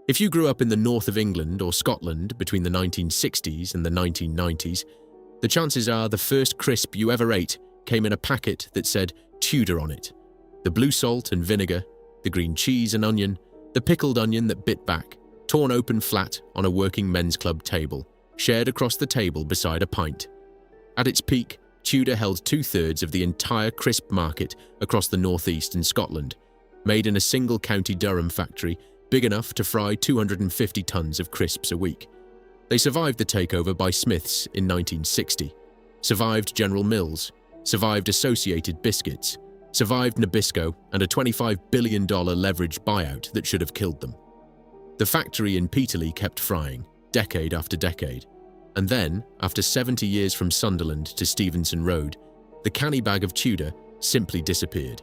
If you grew up in the north of England or Scotland between the 1960s and the 1990s, the chances are the first crisp you ever ate came in a packet that said Tudor on it. The blue salt and vinegar, the green cheese and onion, the pickled onion that bit back, torn open flat on a working men's club table, shared across the table beside a pint. At its peak, Tudor held 2/3 of the entire crisp market across the northeast and Scotland, made in a single County Durham factory big enough to fry 250 tons of crisps a week. They survived the takeover by Smiths in 1960, survived General Mills, survived Associated Biscuits, survived Nabisco and a $25 billion leveraged buyout that should have killed them. The factory in Peterlee kept frying, decade after decade. And then, after 70 years from Sunderland to Stevenson Road, the canny bag of Tudor simply disappeared.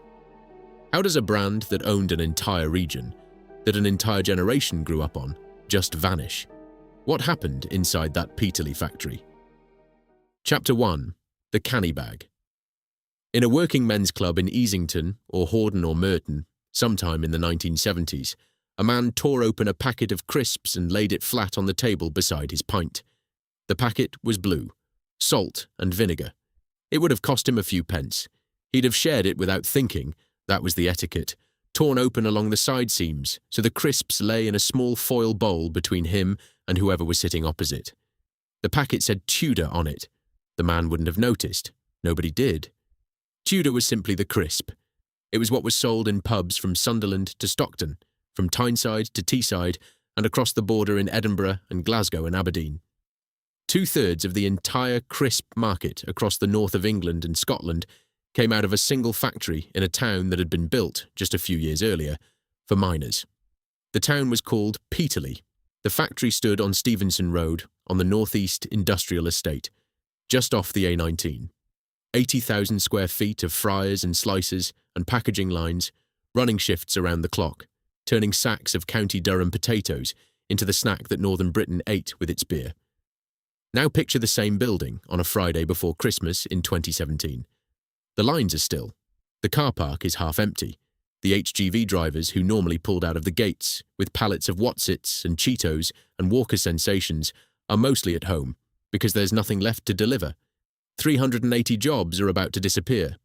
How does a brand that owned an entire region, that an entire generation grew up on, just vanish? What happened inside that Peterlee factory? Chapter 1. The Canny Bag. In a working men's club in Easington or Hordern or Merton, sometime in the 1970s, a man tore open a packet of crisps and laid it flat on the table beside his pint. The packet was blue, salt and vinegar. It would have cost him a few pence. He'd have shared it without thinking, that was the etiquette, torn open along the side seams so the crisps lay in a small foil bowl between him and whoever was sitting opposite. The packet said Tudor on it. The man wouldn't have noticed. Nobody did. Tudor was simply the crisp. It was what was sold in pubs from Sunderland to Stockton, from Tyneside to Teesside, and across the border in Edinburgh and Glasgow and Aberdeen. 2/3 of the entire crisp market across the north of England and Scotland came out of a single factory in a town that had been built just a few years earlier for miners. The town was called Peterlee. The factory stood on Stevenson Road on the northeast industrial estate, just off the A19. 80,000 square feet of fryers and slicers and packaging lines, running shifts around the clock, turning sacks of County Durham potatoes into the snack that Northern Britain ate with its beer. Now picture the same building on a Friday before Christmas in 2017. The lines are still. The car park is half empty. The HGV drivers who normally pulled out of the gates with pallets of Wotsits and Cheetos and Walker Sensations are mostly at home because there's nothing left to deliver. 380 jobs are about to disappear.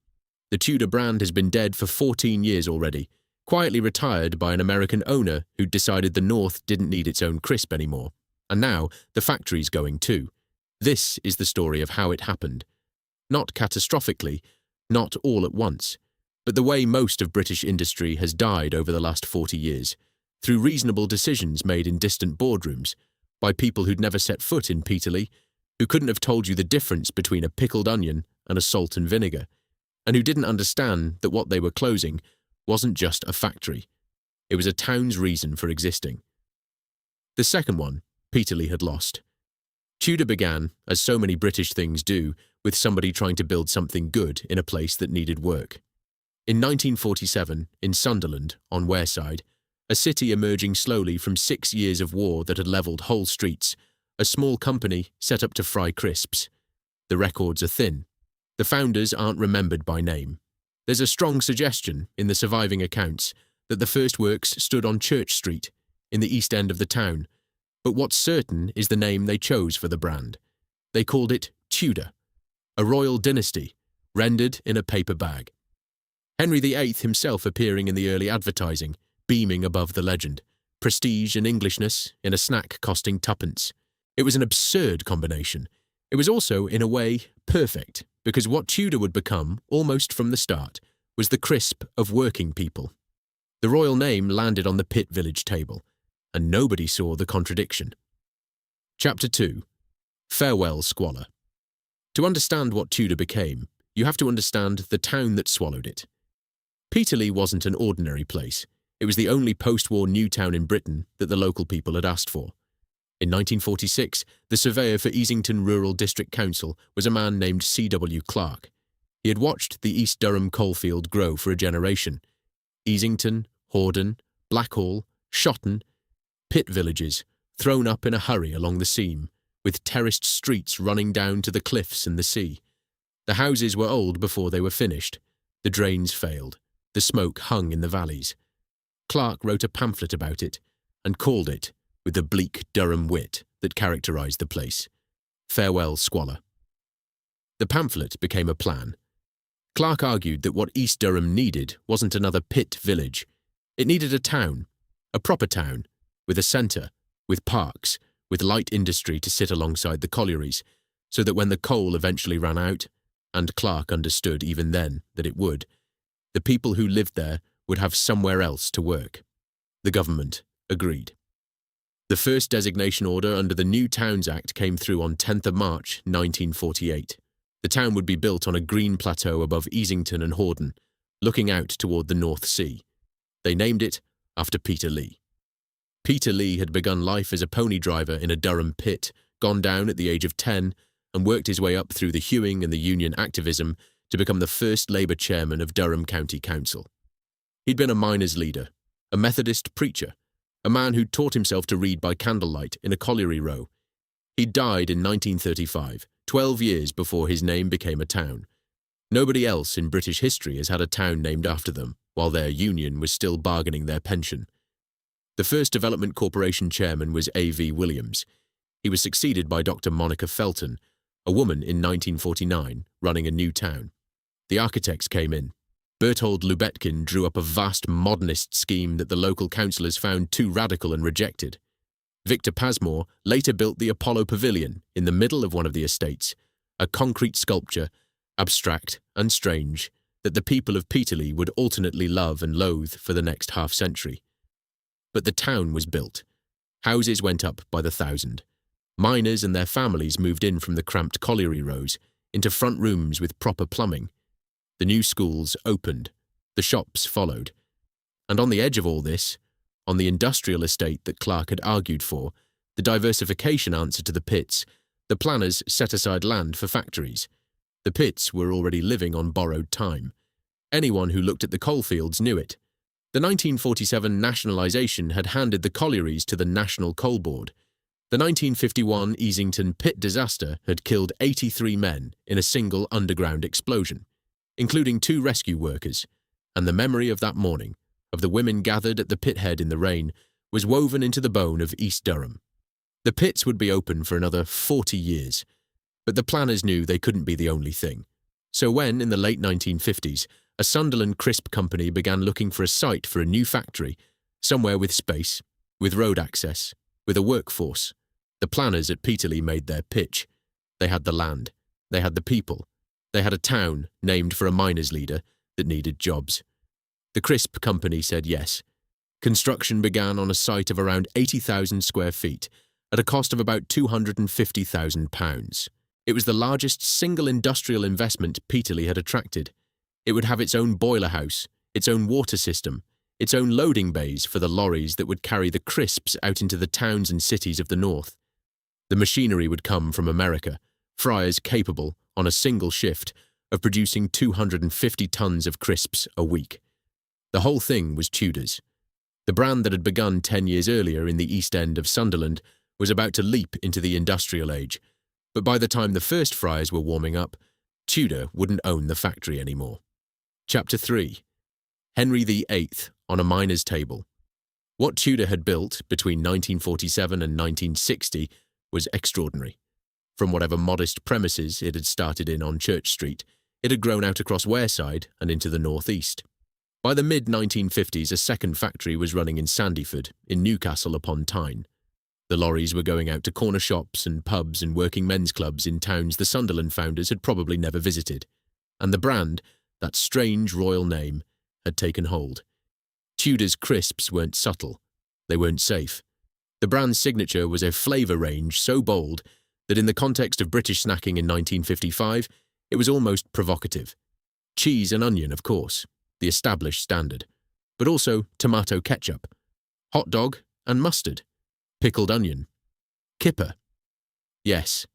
The Tudor brand has been dead for 14 years already, quietly retired by an American owner who'd decided the North didn't need its own crisp anymore. And now the factory's going too. This is the story of how it happened. Not catastrophically, not all at once, but the way most of British industry has died over the last 40 years, through reasonable decisions made in distant boardrooms, by people who'd never set foot in Peterlee, who couldn't have told you the difference between a pickled onion and a salt and vinegar, and who didn't understand that what they were closing wasn't just a factory. It was a town's reason for existing. The second one, Peterlee had lost. Tudor began, as so many British things do, with somebody trying to build something good in a place that needed work. In 1947, in Sunderland, on Wearside, a city emerging slowly from 6 years of war that had levelled whole streets, a small company set up to fry crisps. The records are thin. The founders aren't remembered by name. There's a strong suggestion in the surviving accounts that the first works stood on Church Street, in the east end of the town, but what's certain is the name they chose for the brand. They called it Tudor, a royal dynasty, rendered in a paper bag. Henry VIII himself appearing in the early advertising, beaming above the legend, prestige and Englishness in a snack costing tuppence. It was an absurd combination. It was also, in a way, perfect, because what Tudor would become, almost from the start, was the crisp of working people. The royal name landed on the pit village table, and nobody saw the contradiction. Chapter 2. Farewell Squalor. To understand what Tudor became, you have to understand the town that swallowed it. Peterlee wasn't an ordinary place. It was the only post-war new town in Britain that the local people had asked for. In 1946, the surveyor for Easington Rural District Council was a man named C.W. Clark. He had watched the East Durham coalfield grow for a generation. Easington, Hordern, Blackhall, Shotton, pit villages, thrown up in a hurry along the seam, with terraced streets running down to the cliffs and the sea. The houses were old before they were finished. The drains failed. The smoke hung in the valleys. Clark wrote a pamphlet about it, and called it, with the bleak Durham wit that characterised the place, Farewell Squalor. The pamphlet became a plan. Clark argued that what East Durham needed wasn't another pit village. It needed a town, a proper town, with a centre, with parks, with light industry to sit alongside the collieries, so that when the coal eventually ran out, and Clark understood even then that it would, the people who lived there would have somewhere else to work. The government agreed. The first designation order under the New Towns Act came through on 10th of March 1948. The town would be built on a green plateau above Easington and Hordern, looking out toward the North Sea. They named it after Peterlee. Peterlee had begun life as a pony driver in a Durham pit, gone down at the age of 10, and worked his way up through the hewing and the union activism to become the first Labour chairman of Durham County Council. He'd been a miners' leader, a Methodist preacher, a man who taught himself to read by candlelight in a colliery row. He died in 1935, 12 years before his name became a town. Nobody else in British history has had a town named after them, while their union was still bargaining their pension. The first Development Corporation chairman was A.V. Williams. He was succeeded by Dr. Monica Felton, a woman in 1949, running a new town. The architects came in. Berthold Lubetkin drew up a vast modernist scheme that the local councillors found too radical and rejected. Victor Pasmore later built the Apollo Pavilion in the middle of one of the estates, a concrete sculpture, abstract and strange, that the people of Peterlee would alternately love and loathe for the next half-century. But the town was built. Houses went up by the thousand. Miners and their families moved in from the cramped colliery rows into front rooms with proper plumbing. The new schools opened. The shops followed. And on the edge of all this, on the industrial estate that Clark had argued for, the diversification answer to the pits, the planners set aside land for factories. The pits were already living on borrowed time. Anyone who looked at the coalfields knew it. The 1947 nationalisation had handed the collieries to the National Coal Board. The 1951 Easington pit disaster had killed 83 men in a single underground explosion, including 2 rescue workers, and the memory of that morning, of the women gathered at the pit head in the rain, was woven into the bone of East Durham. The pits would be open for another 40 years, but the planners knew they couldn't be the only thing. So when, in the late 1950s, a Sunderland crisp company began looking for a site for a new factory, somewhere with space, with road access, with a workforce, the planners at Peterlee made their pitch. They had the land, they had the people, they had a town named for a miners' leader that needed jobs. The crisp company said yes. Construction began on a site of around 80,000 square feet at a cost of about £250,000. It was the largest single industrial investment Peterlee had attracted. It would have its own boiler house, its own water system, its own loading bays for the lorries that would carry the crisps out into the towns and cities of the north. The machinery would come from America, fryers capable, on a single shift, of producing 250 tons of crisps a week. The whole thing was Tudor's. The brand that had begun 10 years earlier in the East End of Sunderland was about to leap into the industrial age, but by the time the first fryers were warming up, Tudor wouldn't own the factory anymore. Chapter 3. Henry VIII on a miner's table. What Tudor had built between 1947 and 1960 was extraordinary. From whatever modest premises it had started in on Church Street, it had grown out across Wareside and into the northeast. By the mid-1950s, a second factory was running in Sandyford, in Newcastle upon Tyne. The lorries were going out to corner shops and pubs and working men's clubs in towns the Sunderland founders had probably never visited. And the brand, that strange royal name, had taken hold. Tudor's crisps weren't subtle. They weren't safe. The brand's signature was a flavour range so bold that in the context of British snacking in 1955, it was almost provocative. Cheese and onion, of course, the established standard, but also tomato ketchup, hot dog and mustard, pickled onion, kipper. Yes,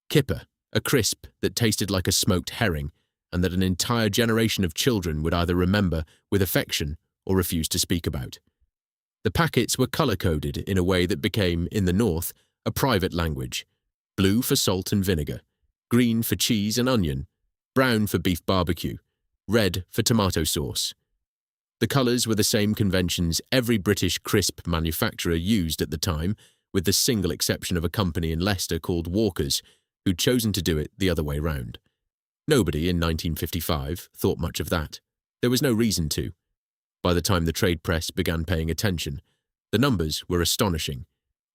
kipper, a crisp that tasted like a smoked herring and that an entire generation of children would either remember with affection or refuse to speak about. The packets were colour-coded in a way that became, in the north, a private language. Blue for salt and vinegar, green for cheese and onion, brown for beef barbecue, red for tomato sauce. The colours were the same conventions every British crisp manufacturer used at the time, with the single exception of a company in Leicester called Walker's, who'd chosen to do it the other way round. Nobody in 1955 thought much of that. There was no reason to. By the time the trade press began paying attention, the numbers were astonishing.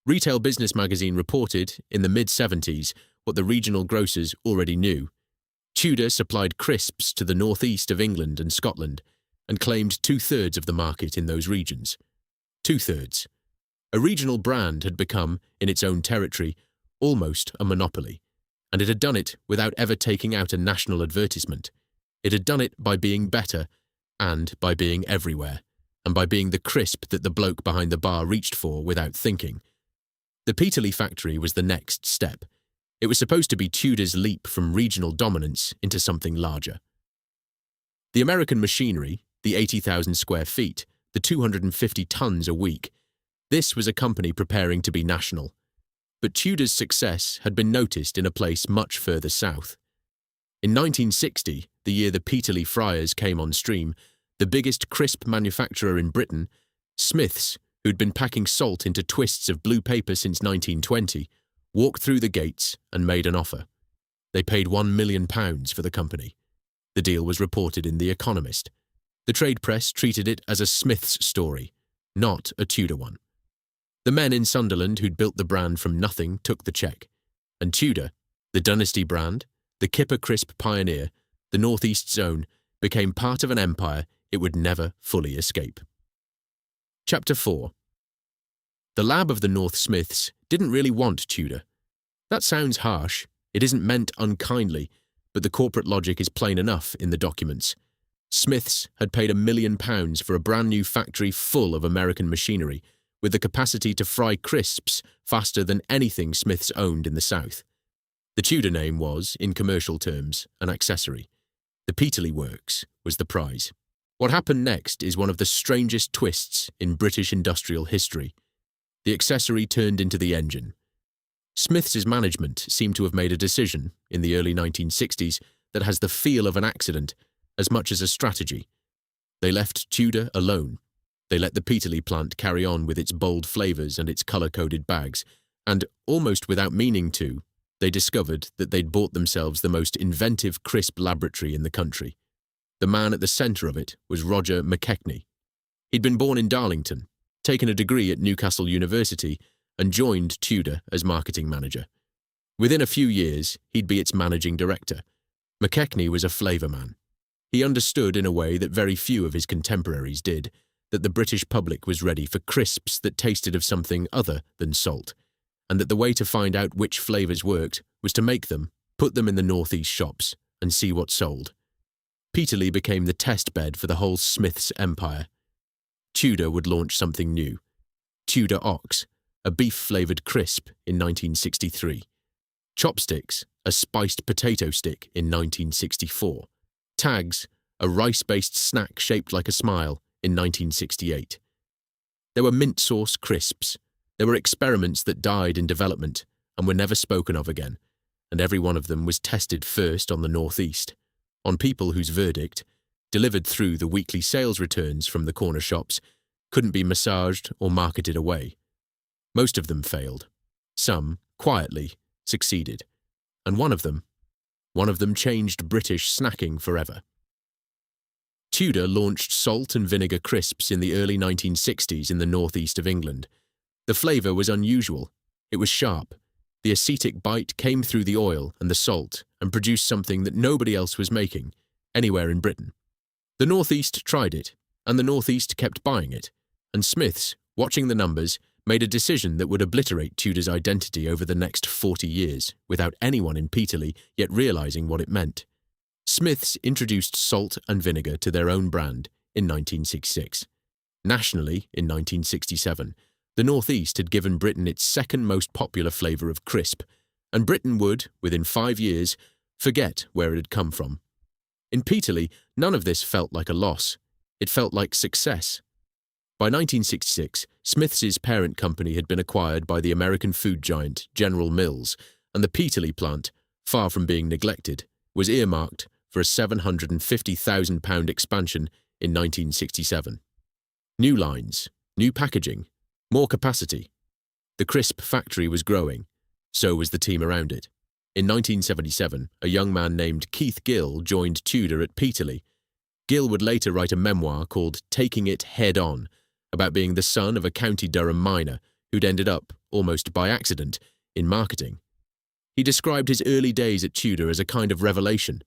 Retail Business magazine reported, in the mid-70s, what the regional grocers already knew. Tudor supplied crisps to the northeast of England and Scotland, and claimed 2/3 of the market in those regions. 2/3. A regional brand had become, in its own territory, almost a monopoly, and it had done it without ever taking out a national advertisement. It had done it by being better, and by being everywhere, and by being the crisp that the bloke behind the bar reached for without thinking. The Peterlee factory was the next step. It was supposed to be Tudor's leap from regional dominance into something larger. The American machinery, the 80,000 square feet, the 250 tons a week, this was a company preparing to be national. But Tudor's success had been noticed in a place much further south. In 1960, the year the Peterlee fryers came on stream, the biggest crisp manufacturer in Britain, Smith's, who'd been packing salt into twists of blue paper since 1920, walked through the gates and made an offer. They paid £1 million for the company. The deal was reported in The Economist. The trade press treated it as a Smith's story, not a Tudor one. The men in Sunderland who'd built the brand from nothing took the cheque, and Tudor, the Dynasty brand, the Kipper Crisp pioneer, the Northeast Zone, became part of an empire it would never fully escape. Chapter 4. The lab of the North Smiths didn't really want Tudor. That sounds harsh. It isn't meant unkindly, but the corporate logic is plain enough in the documents. Smiths had paid £1 million for a brand new factory full of American machinery, with the capacity to fry crisps faster than anything Smiths owned in the South. The Tudor name was, in commercial terms, an accessory. The Peterlee Works was the prize. What happened next is one of the strangest twists in British industrial history. The accessory turned into the engine. Smiths' management seemed to have made a decision, in the early 1960s, that has the feel of an accident as much as a strategy. They left Tudor alone. They let the Peterlee plant carry on with its bold flavours and its colour-coded bags, and, almost without meaning to, they discovered that they'd bought themselves the most inventive crisp laboratory in the country. The man at the centre of it was Roger McKechnie. He'd been born in Darlington, taken a degree at Newcastle University, and joined Tudor as marketing manager. Within a few years, he'd be its managing director. McKechnie was a flavour man. He understood in a way that very few of his contemporaries did, that the British public was ready for crisps that tasted of something other than salt, and that the way to find out which flavours worked was to make them, put them in the northeast shops, and see what sold. Peterlee became the test bed for the whole Smiths empire. Tudor would launch something new. Tudor Ox, a beef-flavoured crisp, in 1963. Chopsticks, a spiced potato stick, in 1964. Tags, a rice-based snack shaped like a smile, in 1968. There were mint sauce crisps. There were experiments that died in development and were never spoken of again, and every one of them was tested first on the northeast, on people whose verdict, delivered through the weekly sales returns from the corner shops, couldn't be massaged or marketed away. Most of them failed. Some, quietly, succeeded. And one of them changed British snacking forever. Tudor launched salt and vinegar crisps in the early 1960s in the northeast of England. The flavour was unusual. It was sharp. The acetic bite came through the oil and the salt and produced something that nobody else was making, anywhere in Britain. The northeast tried it, and the northeast kept buying it, and Smiths, watching the numbers, made a decision that would obliterate Tudor's identity over the next 40 years, without anyone in Peterlee yet realising what it meant. Smiths introduced salt and vinegar to their own brand in 1966. Nationally, in 1967, the Northeast had given Britain its second most popular flavour of crisp, and Britain would, within 5 years, forget where it had come from. In Peterlee, none of this felt like a loss. It felt like success. By 1966, Smiths' parent company had been acquired by the American food giant General Mills, and the Peterlee plant, far from being neglected, was earmarked for a £750,000 expansion in 1967. New lines, new packaging, more capacity. The crisp factory was growing, so was the team around it. In 1977, a young man named Keith Gill joined Tudor at Peterlee. Gill would later write a memoir called Taking It Head On, about being the son of a County Durham miner who'd ended up, almost by accident, in marketing. He described his early days at Tudor as a kind of revelation,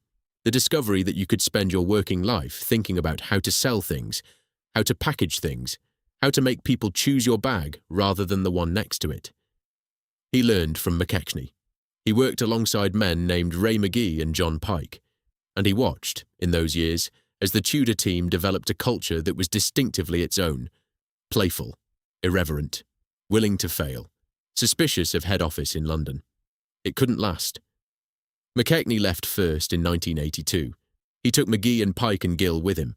the discovery that you could spend your working life thinking about how to sell things, how to package things, how to make people choose your bag rather than the one next to it. He learned from McKechnie. He worked alongside men named Ray McGee and John Pike, and he watched, in those years, as the Tudor team developed a culture that was distinctively its own, playful, irreverent, willing to fail, suspicious of head office in London. It couldn't last. McKechnie left first in 1982. He took McGee and Pike and Gill with him.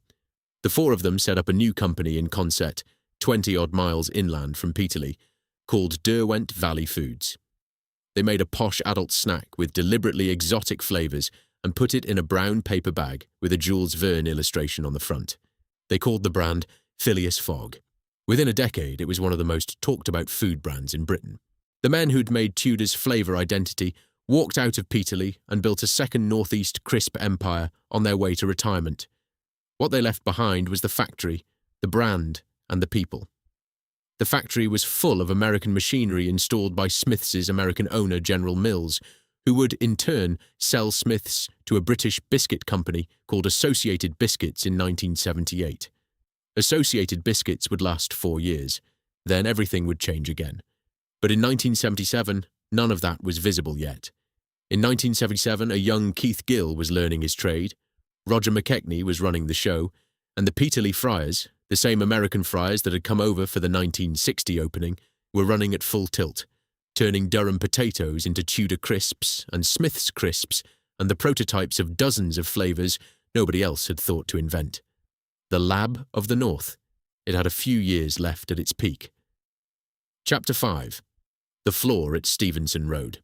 The four of them set up a new company in Consett, 20-odd miles inland from Peterlee, called Derwent Valley Foods. They made a posh adult snack with deliberately exotic flavours and put it in a brown paper bag with a Jules Verne illustration on the front. They called the brand Phileas Fogg. Within a decade, it was one of the most talked-about food brands in Britain. The men who'd made Tudor's flavour identity walked out of Peterlee and built a second northeast crisp empire on their way to retirement. What they left behind was the factory, the brand, and the people. The factory was full of American machinery installed by Smith's American owner General Mills, who would, in turn, sell Smith's to a British biscuit company called Associated Biscuits in 1978. Associated Biscuits would last 4 years. Then everything would change again. But in 1977, none of that was visible yet. In 1977, a young Keith Gill was learning his trade, Roger McKechnie was running the show, and the Peterlee Friars, the same American friars that had come over for the 1960 opening, were running at full tilt, turning Durham potatoes into Tudor Crisps and Smith's Crisps and the prototypes of dozens of flavours nobody else had thought to invent. The Lab of the North. It had a few years left at its peak. Chapter 5. The Floor at Stevenson Road.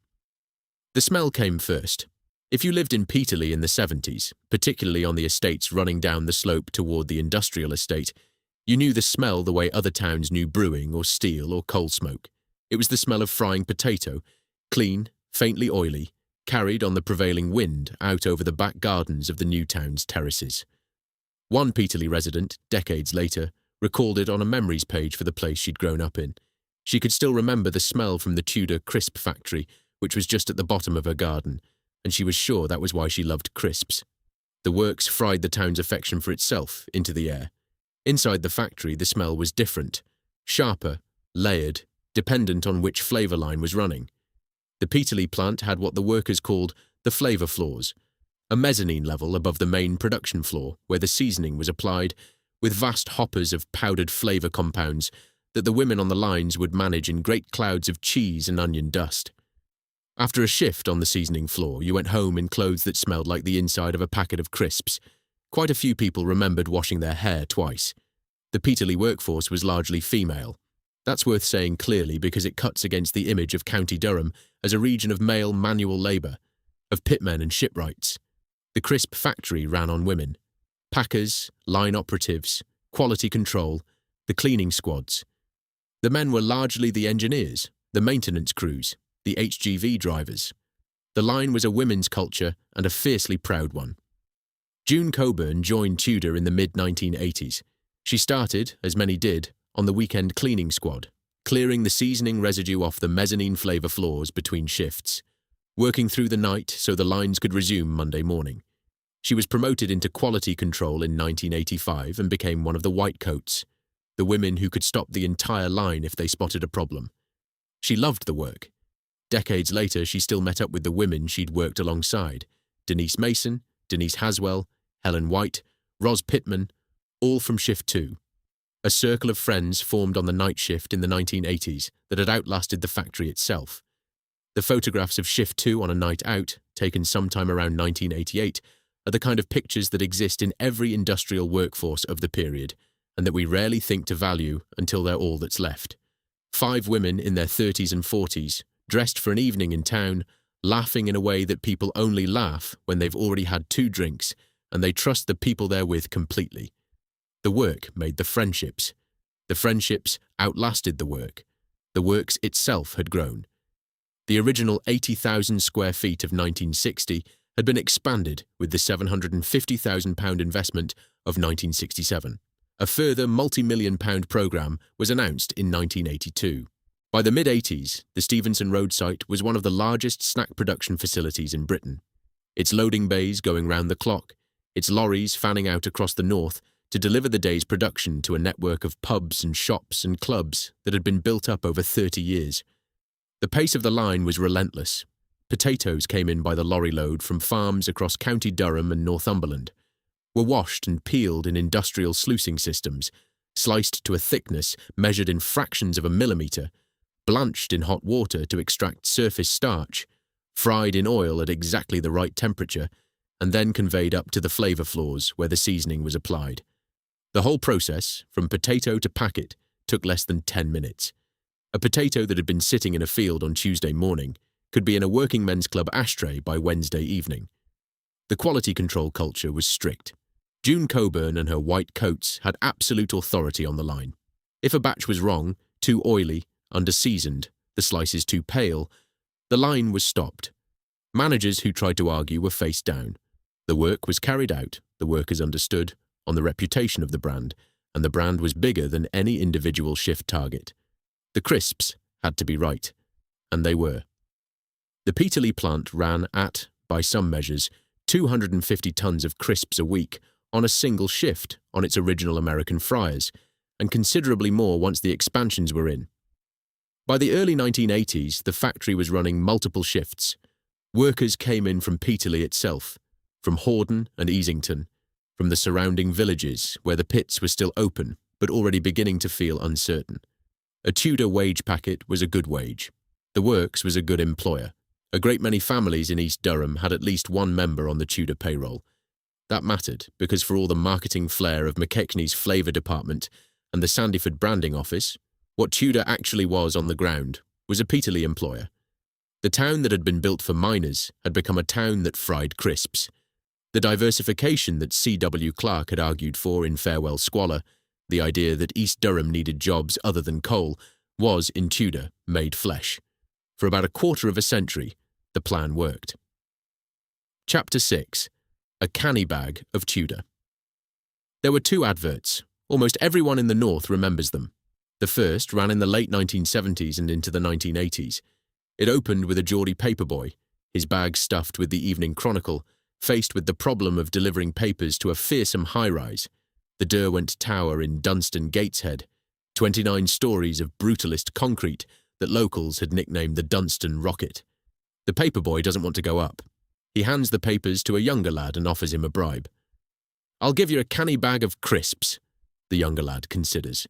The smell came first. If you lived in Peterlee in the 70s, particularly on the estates running down the slope toward the industrial estate, you knew the smell the way other towns knew brewing or steel or coal smoke. It was the smell of frying potato, clean, faintly oily, carried on the prevailing wind out over the back gardens of the new town's terraces. One Peterlee resident, decades later, recalled it on a memories page for the place she'd grown up in. She could still remember the smell from the Tudor crisp factory, which was just at the bottom of her garden, and she was sure that was why she loved crisps. The works fried the town's affection for itself into the air. Inside the factory, the smell was different, sharper, layered, dependent on which flavour line was running. The Peterlee plant had what the workers called the flavour floors, a mezzanine level above the main production floor where the seasoning was applied, with vast hoppers of powdered flavour compounds that the women on the lines would manage in great clouds of cheese and onion dust. After a shift on the seasoning floor, you went home in clothes that smelled like the inside of a packet of crisps. Quite a few people remembered washing their hair twice. The Peterlee workforce was largely female. That's worth saying clearly because it cuts against the image of County Durham as a region of male manual labour, of pitmen and shipwrights. The crisp factory ran on women. Packers, line operatives, quality control, the cleaning squads. The men were largely the engineers, the maintenance crews, the HGV drivers. The line was a women's culture and a fiercely proud one. June Coburn joined Tudor in the mid-1980s. She started, as many did, on the weekend cleaning squad, clearing the seasoning residue off the mezzanine flavour floors between shifts, working through the night so the lines could resume Monday morning. She was promoted into quality control in 1985 and became one of the whitecoats, the women who could stop the entire line if they spotted a problem. She loved the work. Decades later, she still met up with the women she'd worked alongside, Denise Mason, Denise Haswell, Helen White, Ros Pittman, all from Shift 2. A circle of friends formed on the night shift in the 1980s that had outlasted the factory itself. The photographs of Shift 2 on a night out, taken sometime around 1988, are the kind of pictures that exist in every industrial workforce of the period, and that we rarely think to value until they're all that's left. 5 women in their 30s and 40s, dressed for an evening in town, laughing in a way that people only laugh when they've already had 2 drinks and they trust the people they're with completely. The work made the friendships. The friendships outlasted the work. The works itself had grown. The original 80,000 square feet of 1960 had been expanded with the £750,000 investment of 1967. A further multi-million-pound programme was announced in 1982. By the mid-80s, the Stevenson Road site was one of the largest snack production facilities in Britain. Its loading bays going round the clock, its lorries fanning out across the north to deliver the day's production to a network of pubs and shops and clubs that had been built up over 30 years. The pace of the line was relentless. Potatoes came in by the lorry load from farms across County Durham and Northumberland, were washed and peeled in industrial sluicing systems, sliced to a thickness measured in fractions of a millimetre, blanched in hot water to extract surface starch, fried in oil at exactly the right temperature, and then conveyed up to the flavour floors where the seasoning was applied. The whole process, from potato to packet, took less than 10 minutes. A potato that had been sitting in a field on Tuesday morning could be in a working men's club ashtray by Wednesday evening. The quality control culture was strict. June Coburn and her white coats had absolute authority on the line. If a batch was wrong, too oily, under-seasoned, the slices too pale, the line was stopped. Managers who tried to argue were faced down. The work was carried out, the workers understood, on the reputation of the brand, and the brand was bigger than any individual shift target. The crisps had to be right, and they were. The Peterlee plant ran at, by some measures, 250 tons of crisps a week on a single shift on its original American fryers, and considerably more once the expansions were in. By the early 1980s, the factory was running multiple shifts. Workers came in from Peterlee itself, from Hordern and Easington, from the surrounding villages where the pits were still open but already beginning to feel uncertain. A Tudor wage packet was a good wage. The Works was a good employer. A great many families in East Durham had at least one member on the Tudor payroll. That mattered because for all the marketing flair of McKechnie's flavour department and the Sandyford branding office, what Tudor actually was on the ground was a Peterlee employer. The town that had been built for miners had become a town that fried crisps. The diversification that C.W. Clarke had argued for in Farewell Squalor, the idea that East Durham needed jobs other than coal, was, in Tudor, made flesh. For about a quarter of a century, the plan worked. Chapter 6. A canny bag of Tudor. There were two adverts. Almost everyone in the north remembers them. The first ran in the late 1970s and into the 1980s. It opened with a Geordie paperboy, his bag stuffed with the Evening Chronicle, faced with the problem of delivering papers to a fearsome high-rise, the Derwent Tower in Dunstan Gateshead, 29 stories of brutalist concrete that locals had nicknamed the Dunstan Rocket. The paperboy doesn't want to go up. He hands the papers to a younger lad and offers him a bribe. "I'll give you a canny bag of crisps," the younger lad considers.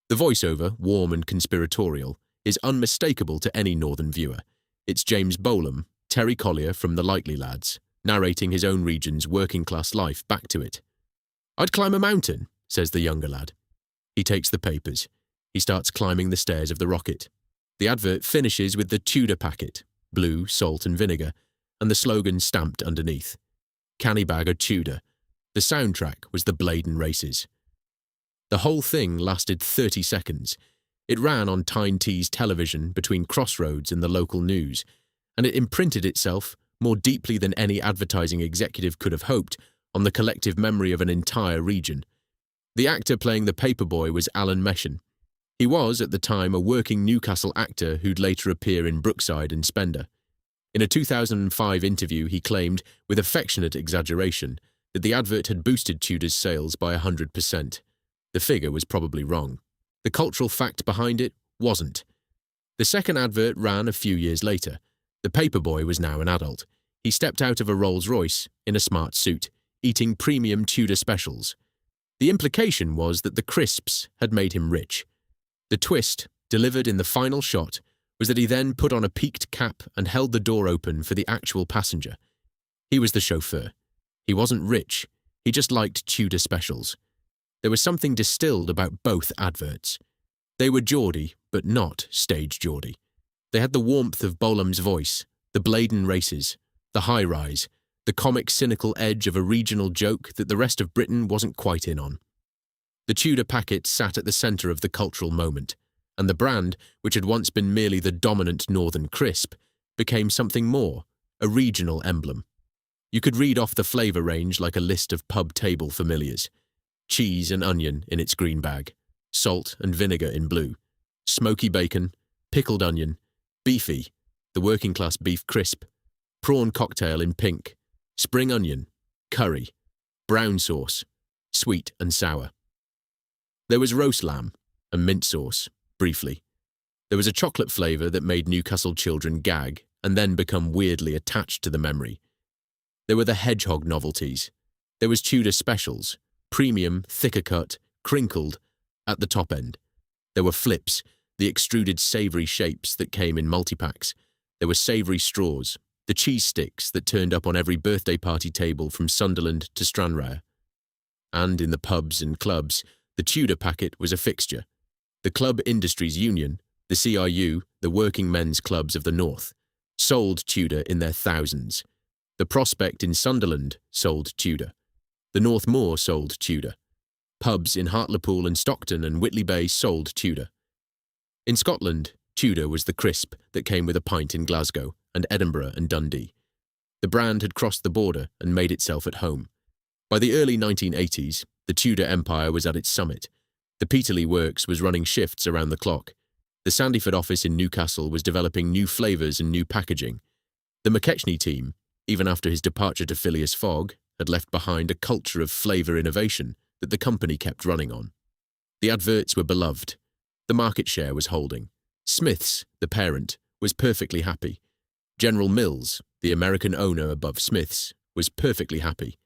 The voiceover, warm and conspiratorial, is unmistakable to any northern viewer. It's James Bolam, Terry Collier from the Likely Lads, narrating his own region's working-class life back to it. "I'd climb a mountain," says the younger lad. He takes the papers. He starts climbing the stairs of the rocket. The advert finishes with the Tudor packet, blue, salt and vinegar, and the slogan stamped underneath. Canny bag of Tudor. The soundtrack was the Blaydon races. The whole thing lasted 30 seconds. It ran on Tyneside television between Crossroads and the local news, and it imprinted itself, more deeply than any advertising executive could have hoped, on the collective memory of an entire region. The actor playing the paperboy was Alan Meshan. He was, at the time, a working Newcastle actor who'd later appear in Brookside and Spender. In a 2005 interview, he claimed, with affectionate exaggeration, that the advert had boosted Tudor's sales by 100%. The figure was probably wrong. The cultural fact behind it wasn't. The second advert ran a few years later. The paperboy was now an adult. He stepped out of a Rolls-Royce, in a smart suit, eating premium Tudor specials. The implication was that the crisps had made him rich. The twist, delivered in the final shot, was that he then put on a peaked cap and held the door open for the actual passenger. He was the chauffeur. He wasn't rich. He just liked Tudor specials. There was something distilled about both adverts. They were Geordie, but not stage Geordie. They had the warmth of Bolam's voice, the Blaydon races, the high-rise, the comic cynical edge of a regional joke that the rest of Britain wasn't quite in on. The Tudor packet sat at the centre of the cultural moment, and the brand, which had once been merely the dominant northern crisp, became something more, a regional emblem. You could read off the flavour range like a list of pub table familiars. Cheese and onion in its green bag, salt and vinegar in blue, smoky bacon, pickled onion, beefy, the working class beef crisp, prawn cocktail in pink, spring onion, curry, brown sauce, sweet and sour. There was roast lamb and mint sauce, briefly. There was a chocolate flavour that made Newcastle children gag and then become weirdly attached to the memory. There were the hedgehog novelties. There was Tudor specials, premium, thicker cut, crinkled, at the top end. There were flips, the extruded savoury shapes that came in multi-packs. There were savoury straws, the cheese sticks that turned up on every birthday party table from Sunderland to Stranraer. And in the pubs and clubs, the Tudor packet was a fixture. The Club Industries Union, the CRU, the working men's clubs of the North, sold Tudor in their thousands. The Prospect in Sunderland sold Tudor. The North Moor sold Tudor. Pubs in Hartlepool and Stockton and Whitley Bay sold Tudor. In Scotland, Tudor was the crisp that came with a pint in Glasgow and Edinburgh and Dundee. The brand had crossed the border and made itself at home. By the early 1980s, the Tudor empire was at its summit. The Peterlee works was running shifts around the clock. The Sandyford office in Newcastle was developing new flavours and new packaging. The McKechnie team, even after his departure to Phileas Fogg, had left behind a culture of flavour innovation that the company kept running on. The adverts were beloved. The market share was holding. Smith's, the parent, was perfectly happy. General Mills, the American owner above Smith's, was perfectly happy.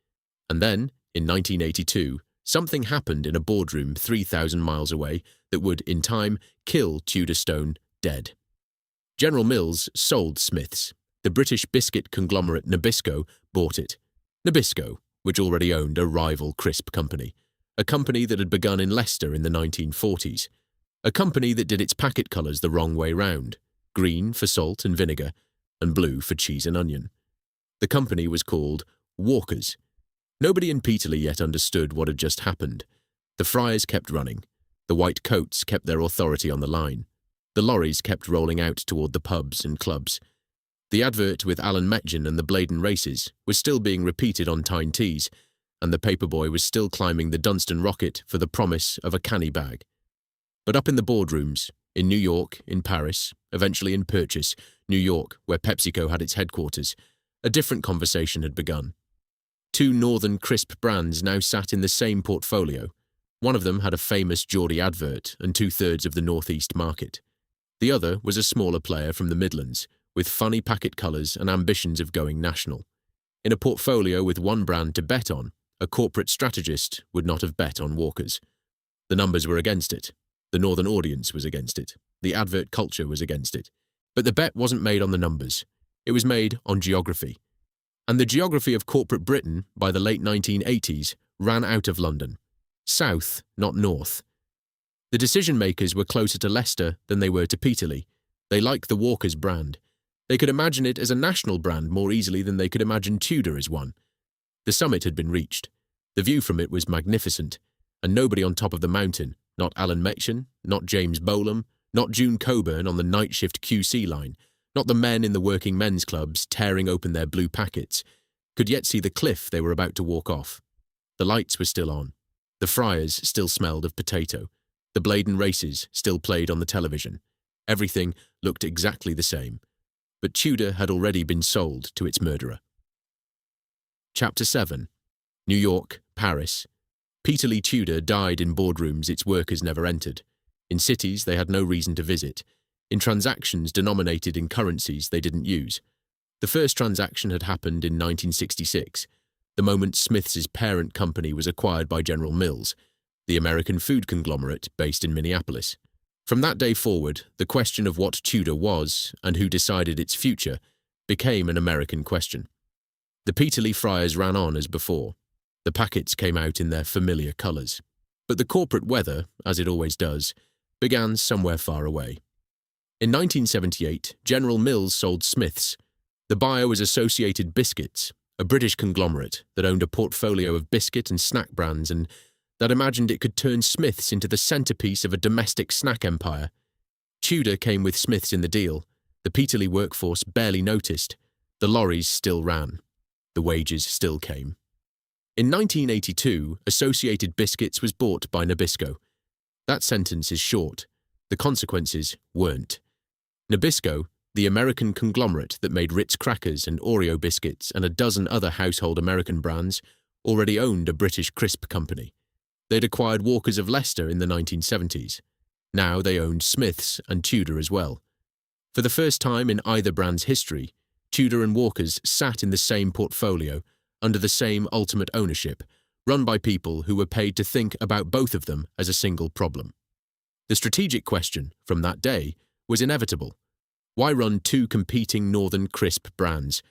And then, in 1982, something happened in a boardroom 3,000 miles away that would, in time, kill Tudor Stone dead. General Mills sold Smith's. The British biscuit conglomerate Nabisco bought it. Nabisco, which already owned a rival crisp company, a company that had begun in Leicester in the 1940s, a company that did its packet colours the wrong way round, green for salt and vinegar, and blue for cheese and onion. The company was called Walker's. Nobody in Peterlee yet understood what had just happened. The friars kept running. The white coats kept their authority on the line. The lorries kept rolling out toward the pubs and clubs. The advert with Alan Metgen and the Bladen races was still being repeated on Tyne Tees, and the paperboy was still climbing the Dunstan rocket for the promise of a canny bag. But up in the boardrooms, in New York, in Paris, eventually in Purchase, New York, where PepsiCo had its headquarters, a different conversation had begun. Two northern crisp brands now sat in the same portfolio. One of them had a famous Geordie advert and 2/3 of the northeast market. The other was a smaller player from the Midlands, with funny packet colours and ambitions of going national. In a portfolio with one brand to bet on, a corporate strategist would not have bet on Walker's. The numbers were against it. The northern audience was against it. The advert culture was against it. But the bet wasn't made on the numbers. It was made on geography. And the geography of corporate Britain, by the late 1980s, ran out of London. South, not north. The decision-makers were closer to Leicester than they were to Peterlee. They liked the Walker's brand. They could imagine it as a national brand more easily than they could imagine Tudor as one. The summit had been reached. The view from it was magnificent, and nobody on top of the mountain, not Alan Metgen, not James Bolam, not June Coburn on the night shift QC line, not the men in the working men's clubs tearing open their blue packets, could yet see the cliff they were about to walk off. The lights were still on. The friars still smelled of potato. The Bladen races still played on the television. Everything looked exactly the same. But Tudor had already been sold to its murderer. Chapter 7. New York, Paris. Peterlee Tudor died in boardrooms its workers never entered. In cities they had no reason to visit. In transactions denominated in currencies they didn't use. The first transaction had happened in 1966, the moment Smith's parent company was acquired by General Mills, the American food conglomerate based in Minneapolis. From that day forward, the question of what Tudor was and who decided its future became an American question. The Peterlee friars ran on as before. The packets came out in their familiar colours. But the corporate weather, as it always does, began somewhere far away. In 1978, General Mills sold Smith's. The buyer was Associated Biscuits, a British conglomerate that owned a portfolio of biscuit and snack brands, and that imagined it could turn Smiths into the centerpiece of a domestic snack empire. Tudor came with Smiths in the deal. The Peterlee workforce barely noticed. The lorries still ran. The wages still came. In 1982, Associated Biscuits was bought by Nabisco. That sentence is short. The consequences weren't. Nabisco, the American conglomerate that made Ritz crackers and Oreo biscuits and a dozen other household American brands, already owned a British crisp company. They'd acquired Walkers of Leicester in the 1970s. Now they owned Smiths and Tudor as well. For the first time in either brand's history, Tudor and Walkers sat in the same portfolio, under the same ultimate ownership, run by people who were paid to think about both of them as a single problem. The strategic question from that day was inevitable. Why run two competing northern crisp brands?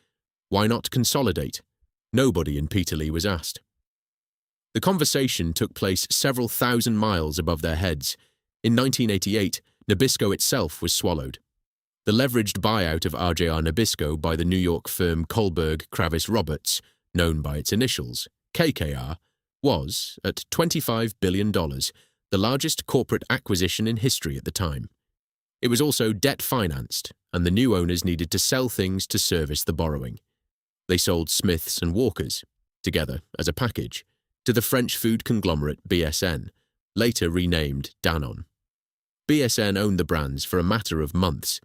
Why not consolidate? Nobody in Peterlee was asked. The conversation took place several thousand miles above their heads. In 1988, Nabisco itself was swallowed. The leveraged buyout of RJR Nabisco by the New York firm Kohlberg Kravis Roberts, known by its initials, KKR, was, at $25 billion, the largest corporate acquisition in history at the time. It was also debt-financed, and the new owners needed to sell things to service the borrowing. They sold Smiths and Walkers, together as a package, to the French food conglomerate BSN, later renamed Danone. BSN owned the brands for a matter of months.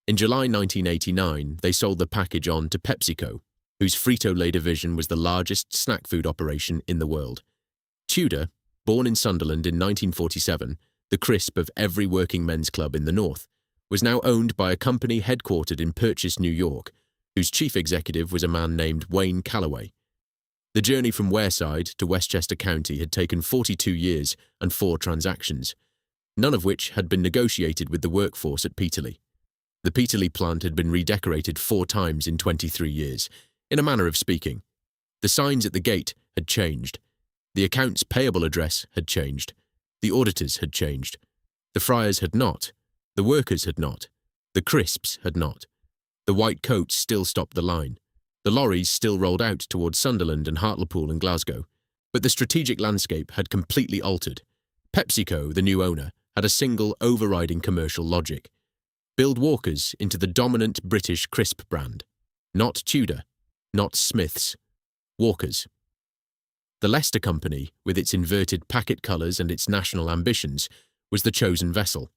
In July 1989, they sold the package on to PepsiCo, whose Frito-Lay division was the largest snack food operation in the world. Tudor, born in Sunderland in 1947, the crisp of every working men's club in the north, was now owned by a company headquartered in Purchase, New York, whose chief executive was a man named Wayne Calloway. The journey from Wareside to Westchester County had taken 42 years and 4 transactions, none of which had been negotiated with the workforce at Peterlee. The Peterlee plant had been redecorated 4 times in 23 years, in a manner of speaking. The signs at the gate had changed. The accounts payable address had changed. The auditors had changed. The friars had not. The workers had not. The crisps had not. The white coats still stopped the line. The lorries still rolled out towards Sunderland and Hartlepool and Glasgow. But the strategic landscape had completely altered. PepsiCo, the new owner, had a single overriding commercial logic. Build Walkers into the dominant British crisp brand. Not Tudor. Not Smiths. Walkers. The Leicester Company, with its inverted packet colours and its national ambitions, was the chosen vessel.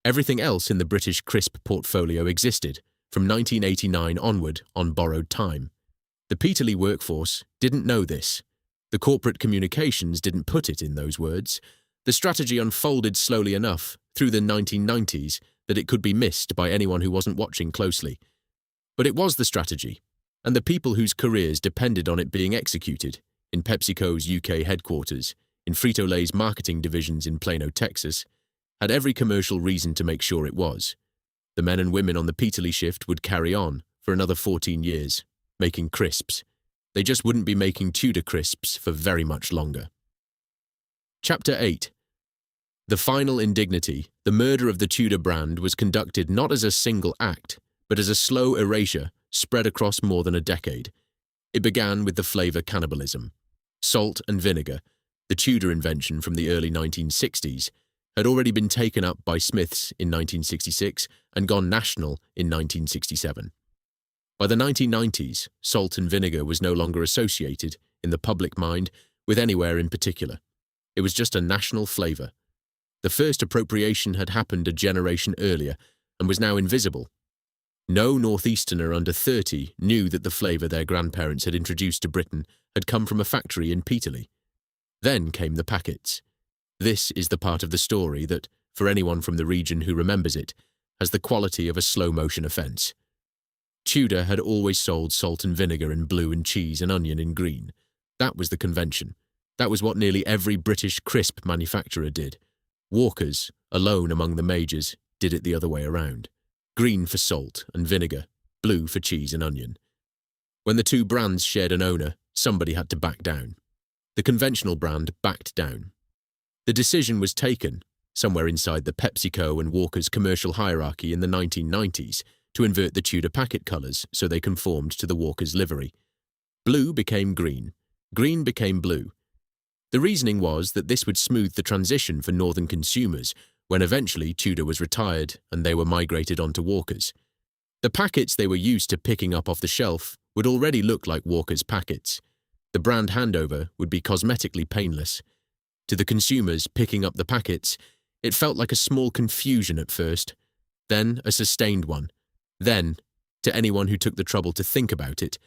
Everything else in the British crisp portfolio existed, from 1989 onward, on borrowed time. The Peterlee workforce didn't know this. The corporate communications didn't put it in those words. The strategy unfolded slowly enough, through the 1990s, that it could be missed by anyone who wasn't watching closely. But it was the strategy, and the people whose careers depended on it being executed, in PepsiCo's UK headquarters, in Frito-Lay's marketing divisions in Plano, Texas, had every commercial reason to make sure it was. The men and women on the Peterlee shift would carry on for another 14 years, making crisps. They just wouldn't be making Tudor crisps for very much longer. Chapter 8. The final indignity, the murder of the Tudor brand, was conducted not as a single act, but as a slow erasure spread across more than a decade. It began with the flavour cannibalism. Salt and vinegar, the Tudor invention from the early 1960s, had already been taken up by Smiths in 1966 and gone national in 1967. By the 1990s, salt and vinegar was no longer associated, in the public mind, with anywhere in particular. It was just a national flavour. The first appropriation had happened a generation earlier and was now invisible. No northeasterner under 30 knew that the flavour their grandparents had introduced to Britain had come from a factory in Peterlee. Then came the packets. This is the part of the story that, for anyone from the region who remembers it, has the quality of a slow-motion offence. Tudor had always sold salt and vinegar in blue and cheese and onion in green. That was the convention. That was what nearly every British crisp manufacturer did. Walkers, alone among the majors, did it the other way around. Green for salt and vinegar, blue for cheese and onion. When the two brands shared an owner, somebody had to back down. The conventional brand backed down. The decision was taken, somewhere inside the PepsiCo and Walker's commercial hierarchy in the 1990s, to invert the Tudor packet colours so they conformed to the Walker's livery. Blue became green. Green became blue. The reasoning was that this would smooth the transition for northern consumers when eventually Tudor was retired and they were migrated onto Walkers. The packets they were used to picking up off the shelf would already look like Walker's packets. The brand handover would be cosmetically painless. To the consumers picking up the packets, it felt like a small confusion at first, then a sustained one, then, to anyone who took the trouble to think about it,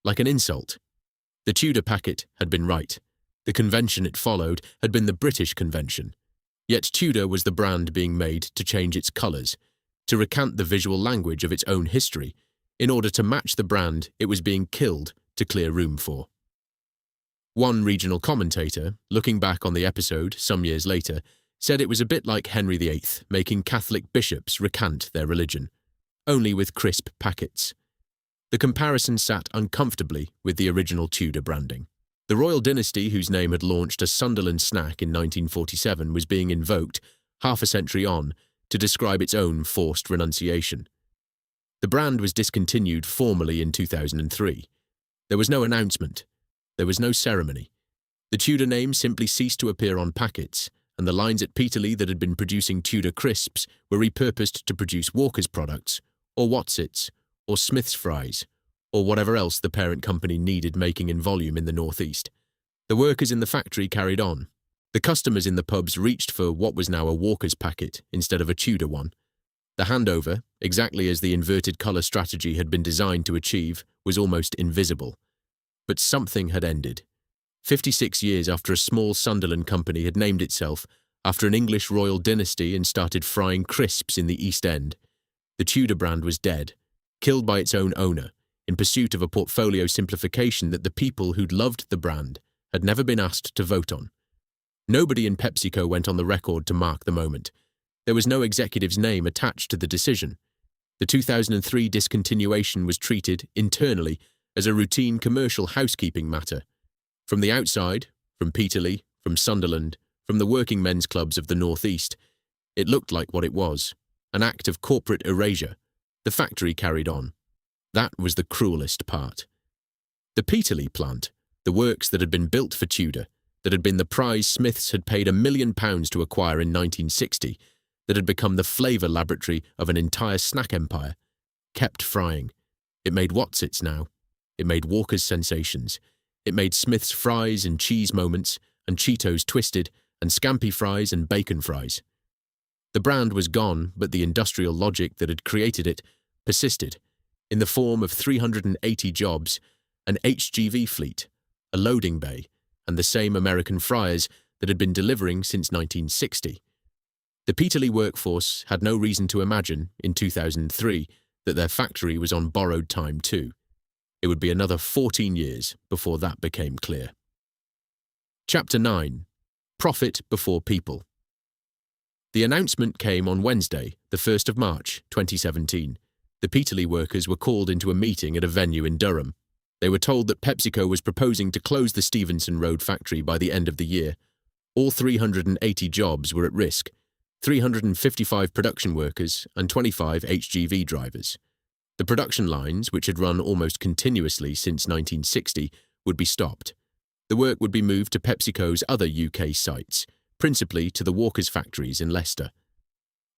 like an insult. The Tudor packet had been right. The convention it followed had been the British convention. Yet Tudor was the brand being made to change its colours, to recant the visual language of its own history, in order to match the brand it was being killed to clear room for. One regional commentator, looking back on the episode some years later, said it was a bit like Henry VIII making Catholic bishops recant their religion, only with crisp packets. The comparison sat uncomfortably with the original Tudor branding. The royal dynasty whose name had launched a Sunderland snack in 1947 was being invoked, half a century on, to describe its own forced renunciation. The brand was discontinued formally in 2003. There was no announcement. There was no ceremony. The Tudor name simply ceased to appear on packets, and the lines at Peterlee that had been producing Tudor Crisps were repurposed to produce Walker's products, or Watsits, or Smith's fries, or whatever else the parent company needed making in volume in the northeast. The workers in the factory carried on. The customers in the pubs reached for what was now a Walker's packet instead of a Tudor one. The handover, exactly as the inverted colour strategy had been designed to achieve, was almost invisible. But something had ended. 56 years after a small Sunderland company had named itself after an English royal dynasty and started frying crisps in the East End, the Tudor brand was dead, killed by its own owner, in pursuit of a portfolio simplification that the people who'd loved the brand had never been asked to vote on. Nobody in PepsiCo went on the record to mark the moment. There was no executive's name attached to the decision. The 2003 discontinuation was treated, internally, as a routine commercial housekeeping matter. From the outside, from Peterlee, from Sunderland, from the working men's clubs of the northeast, it looked like what it was, an act of corporate erasure. The factory carried on. That was the cruelest part. The Peterlee plant, the works that had been built for Tudor, that had been the prize Smiths had paid £1 million to acquire in 1960, that had become the flavour laboratory of an entire snack empire, kept frying. It made Watsits now. It made Walker's sensations. It made Smith's fries and cheese moments, and Cheetos twisted, and Scampi fries and bacon fries. The brand was gone, but the industrial logic that had created it persisted, in the form of 380 jobs, an HGV fleet, a loading bay, and the same American fryers that had been delivering since 1960. The Peterlee workforce had no reason to imagine, in 2003, that their factory was on borrowed time too. It would be another 14 years before that became clear. Chapter 9. Profit Before People. The announcement came on Wednesday, the 1st of March, 2017. The Peterlee workers were called into a meeting at a venue in Durham. They were told that PepsiCo was proposing to close the Stevenson Road factory by the end of the year. All 380 jobs were at risk, 355 production workers and 25 HGV drivers. The production lines, which had run almost continuously since 1960, would be stopped. The work would be moved to PepsiCo's other UK sites, principally to the Walkers factories in Leicester.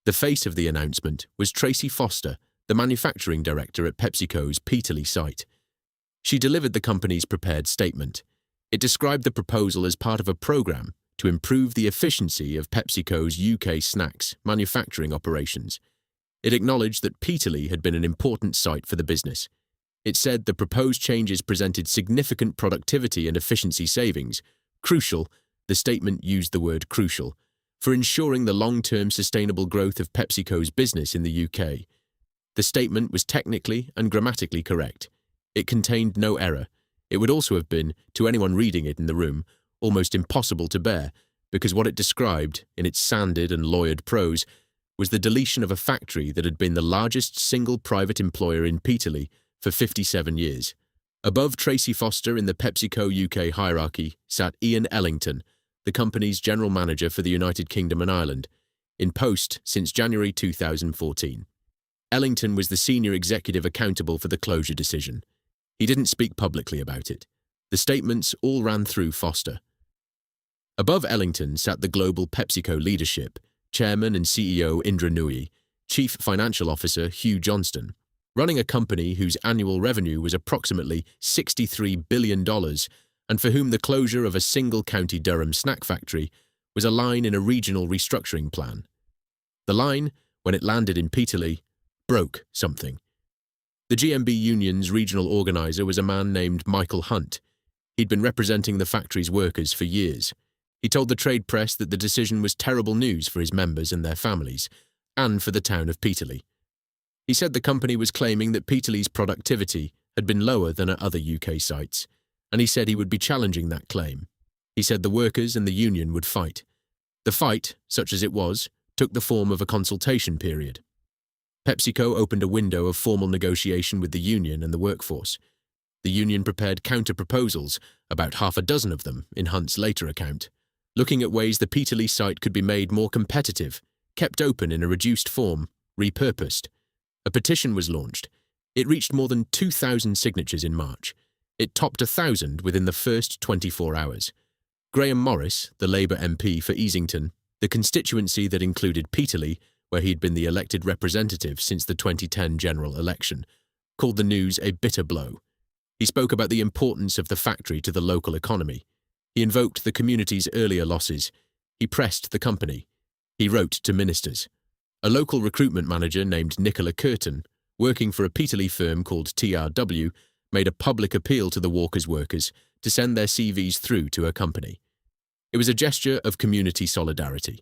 The face of the announcement was Tracy Foster, the manufacturing director at PepsiCo's Peterlee site. She delivered the company's prepared statement. It described the proposal as part of a programme to improve the efficiency of PepsiCo's UK snacks manufacturing operations. It acknowledged that Peterlee had been an important site for the business. It said the proposed changes presented significant productivity and efficiency savings, crucial, the statement used the word crucial, for ensuring the long-term sustainable growth of PepsiCo's business in the UK. The statement was technically and grammatically correct. It contained no error. It would also have been, to anyone reading it in the room, almost impossible to bear, because what it described, in its sanded and lawyered prose, was the deletion of a factory that had been the largest single private employer in Peterlee for 57 years. Above Tracy Foster in the PepsiCo UK hierarchy sat Ian Ellington, the company's general manager for the United Kingdom and Ireland, in post since January 2014. Ellington was the senior executive accountable for the closure decision. He didn't speak publicly about it. The statements all ran through Foster. Above Ellington sat the global PepsiCo leadership, Chairman and CEO Indra Nooyi, Chief Financial Officer Hugh Johnston, running a company whose annual revenue was approximately $63 billion and for whom the closure of a single County Durham snack factory was a line in a regional restructuring plan. The line, when it landed in Peterlee, broke something. The GMB Union's regional organiser was a man named Michael Hunt. He'd been representing the factory's workers for years. He told the trade press that the decision was terrible news for his members and their families, and for the town of Peterlee. He said the company was claiming that Peterlee's productivity had been lower than at other UK sites, and he said he would be challenging that claim. He said the workers and the union would fight. The fight, such as it was, took the form of a consultation period. PepsiCo opened a window of formal negotiation with the union and the workforce. The union prepared counter-proposals, about half a dozen of them in Hunt's later account, looking at ways the Peterlee site could be made more competitive, kept open in a reduced form, repurposed. A petition was launched. It reached more than 2,000 signatures in March. It topped 1,000 within the first 24 hours. Graham Morris, the Labour MP for Easington, the constituency that included Peterlee, where he'd been the elected representative since the 2010 general election, called the news a bitter blow. He spoke about the importance of the factory to the local economy. He invoked the community's earlier losses. He pressed the company. He wrote to ministers. A local recruitment manager named Nicola Curtin, working for a Peterlee firm called TRW, made a public appeal to the Walker's workers to send their CVs through to her company. It was a gesture of community solidarity.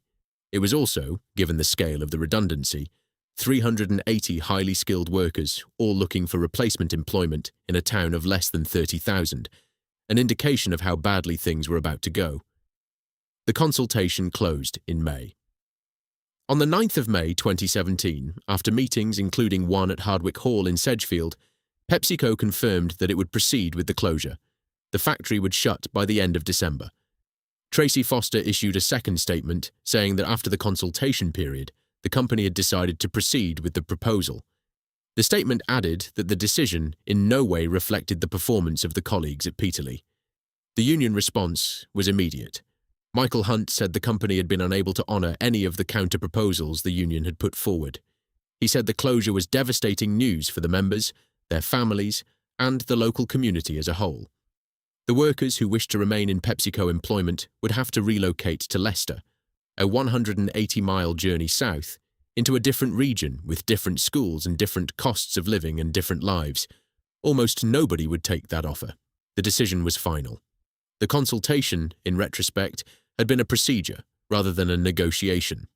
It was also, given the scale of the redundancy, 380 highly skilled workers, all looking for replacement employment in a town of less than 30,000, an indication of how badly things were about to go. The consultation closed in May. On the 9th of May 2017, after meetings including one at Hardwick Hall in Sedgefield, PepsiCo confirmed that it would proceed with the closure. The factory would shut by the end of December. Tracy Foster issued a second statement saying that after the consultation period, the company had decided to proceed with the proposal. The statement added that the decision in no way reflected the performance of the colleagues at Peterlee. The union response was immediate. Michael Hunt said the company had been unable to honour any of the counter-proposals the union had put forward. He said the closure was devastating news for the members, their families, and the local community as a whole. The workers who wished to remain in PepsiCo employment would have to relocate to Leicester, a 180-mile journey south, into a different region with different schools and different costs of living and different lives. Almost nobody would take that offer. The decision was final. The consultation, in retrospect, had been a procedure rather than a negotiation.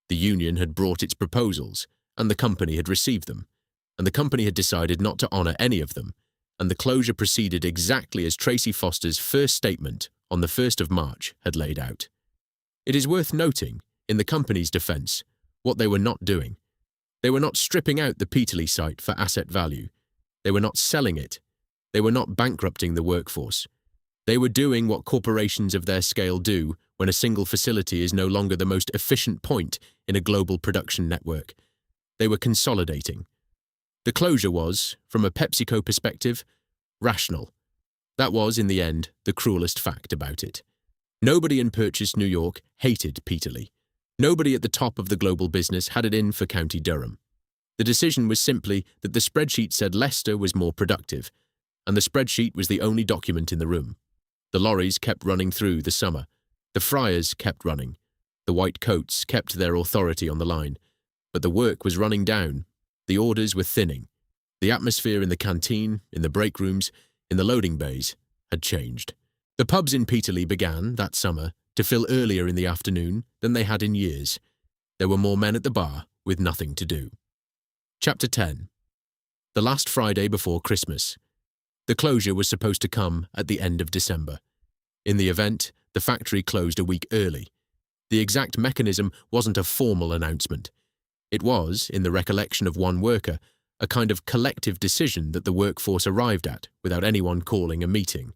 The union had brought its proposals, and the company had received them, and the company had decided not to honour any of them, and the closure proceeded exactly as Tracy Foster's first statement on the 1st of March had laid out. It is worth noting, in the company's defence, what they were not doing. They were not stripping out the Peterlee site for asset value. They were not selling it. They were not bankrupting the workforce. They were doing what corporations of their scale do when a single facility is no longer the most efficient point in a global production network. They were consolidating. The closure was, from a PepsiCo perspective, rational. That was, in the end, the cruelest fact about it. Nobody in Purchase, New York, hated Peterlee. Nobody at the top of the global business had it in for County Durham. The decision was simply that the spreadsheet said Leicester was more productive, and the spreadsheet was the only document in the room. The lorries kept running through the summer. The fryers kept running. The white coats kept their authority on the line. But the work was running down. The orders were thinning. The atmosphere in the canteen, in the break rooms, in the loading bays had changed. The pubs in Peterlee began, that summer, to fill earlier in the afternoon than they had in years. There were more men at the bar with nothing to do. Chapter 10. The last Friday before Christmas. The closure was supposed to come at the end of December. In the event, the factory closed a week early. The exact mechanism wasn't a formal announcement. It was, in the recollection of one worker, a kind of collective decision that the workforce arrived at without anyone calling a meeting.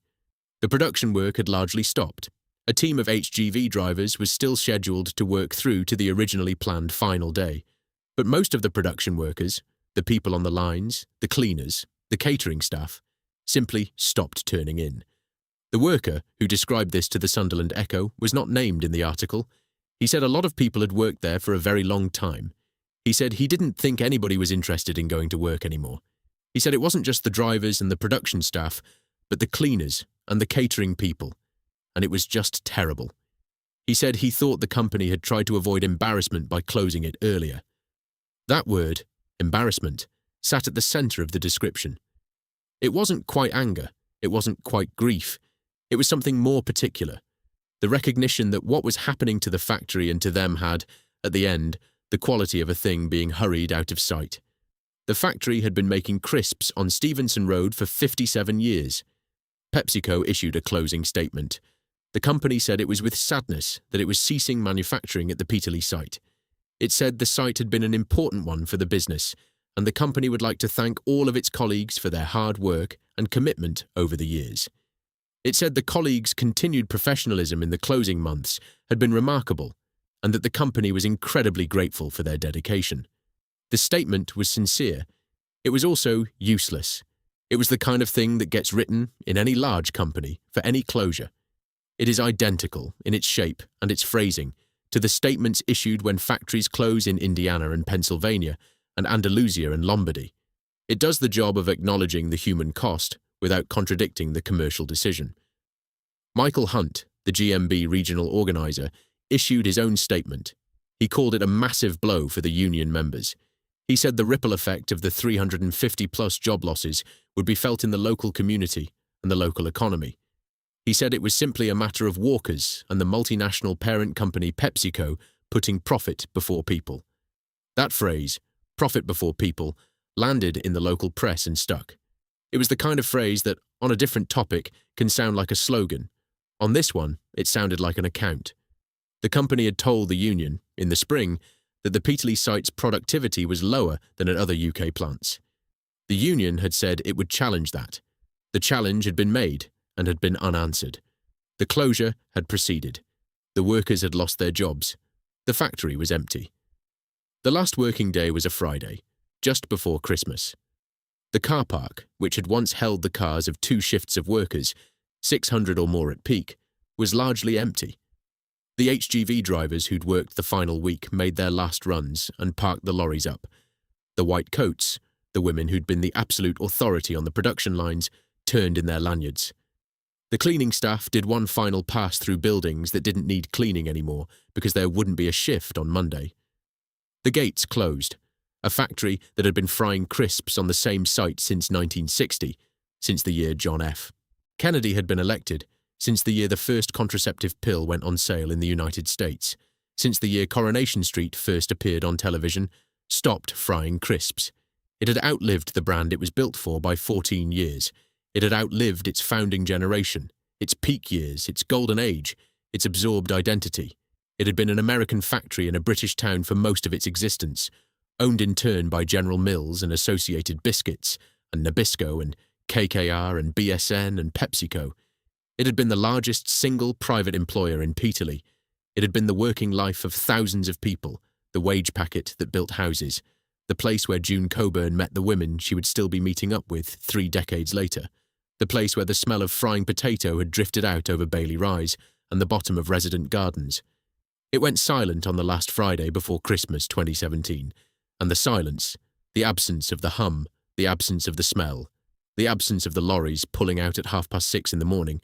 The production work had largely stopped. A team of HGV drivers was still scheduled to work through to the originally planned final day. But most of the production workers, the people on the lines, the cleaners, the catering staff, simply stopped turning in. The worker, who described this to the Sunderland Echo, was not named in the article. He said a lot of people had worked there for a very long time. He said he didn't think anybody was interested in going to work anymore. He said it wasn't just the drivers and the production staff, but the cleaners and the catering people, and it was just terrible. He said he thought the company had tried to avoid embarrassment by closing it earlier. That word, embarrassment, sat at the centre of the description. It wasn't quite anger, it wasn't quite grief, it was something more particular. The recognition that what was happening to the factory and to them had, at the end, the quality of a thing being hurried out of sight. The factory had been making crisps on Stevenson Road for 57 years. PepsiCo issued a closing statement. The company said it was with sadness that it was ceasing manufacturing at the Peterlee site. It said the site had been an important one for the business, and the company would like to thank all of its colleagues for their hard work and commitment over the years. It said the colleagues' continued professionalism in the closing months had been remarkable, and that the company was incredibly grateful for their dedication. The statement was sincere. It was also useless. It was the kind of thing that gets written in any large company for any closure. It is identical in its shape and its phrasing to the statements issued when factories close in Indiana and Pennsylvania and Andalusia and Lombardy. It does the job of acknowledging the human cost without contradicting the commercial decision. Michael Hunt, the GMB regional organizer, issued his own statement. He called it a massive blow for the union members. He said the ripple effect of the 350-plus job losses would be felt in the local community and the local economy. He said it was simply a matter of Walker's and the multinational parent company PepsiCo putting profit before people. That phrase, profit before people, landed in the local press and stuck. It was the kind of phrase that, on a different topic, can sound like a slogan. On this one, it sounded like an account. The company had told the union, in the spring, that the Peterlee site's productivity was lower than at other UK plants. The union had said it would challenge that. The challenge had been made and had been unanswered. The closure had proceeded. The workers had lost their jobs. The factory was empty. The last working day was a Friday, just before Christmas. The car park, which had once held the cars of 2 shifts of workers, 600 or more at peak, was largely empty. The HGV drivers who'd worked the final week made their last runs and parked the lorries up. The white coats, the women who'd been the absolute authority on the production lines, turned in their lanyards. The cleaning staff did one final pass through buildings that didn't need cleaning anymore because there wouldn't be a shift on Monday. The gates closed. A factory that had been frying crisps on the same site since 1960, since the year John F. Kennedy had been elected, since the year the first contraceptive pill went on sale in the United States, since the year Coronation Street first appeared on television, stopped frying crisps. It had outlived the brand it was built for by 14 years. It had outlived its founding generation, its peak years, its golden age, its absorbed identity. It had been an American factory in a British town for most of its existence, owned in turn by General Mills and Associated Biscuits, and Nabisco and KKR and BSN and PepsiCo. It had been the largest single private employer in Peterlee. It had been the working life of thousands of people, the wage packet that built houses, the place where June Coburn met the women she would still be meeting up with 3 decades later, the place where the smell of frying potato had drifted out over Bailey Rise and the bottom of Resident Gardens. It went silent on the last Friday before Christmas 2017, and the silence, the absence of the hum, the absence of the smell, the absence of the lorries pulling out at 6:30 in the morning,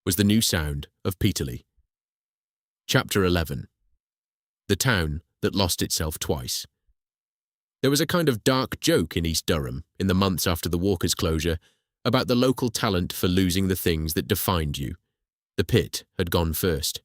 was the new sound of Peterlee. Chapter 11. The town that lost itself twice. There was a kind of dark joke in East Durham, in the months after the Walker's closure, about the local talent for losing the things that defined you. The pit had gone first.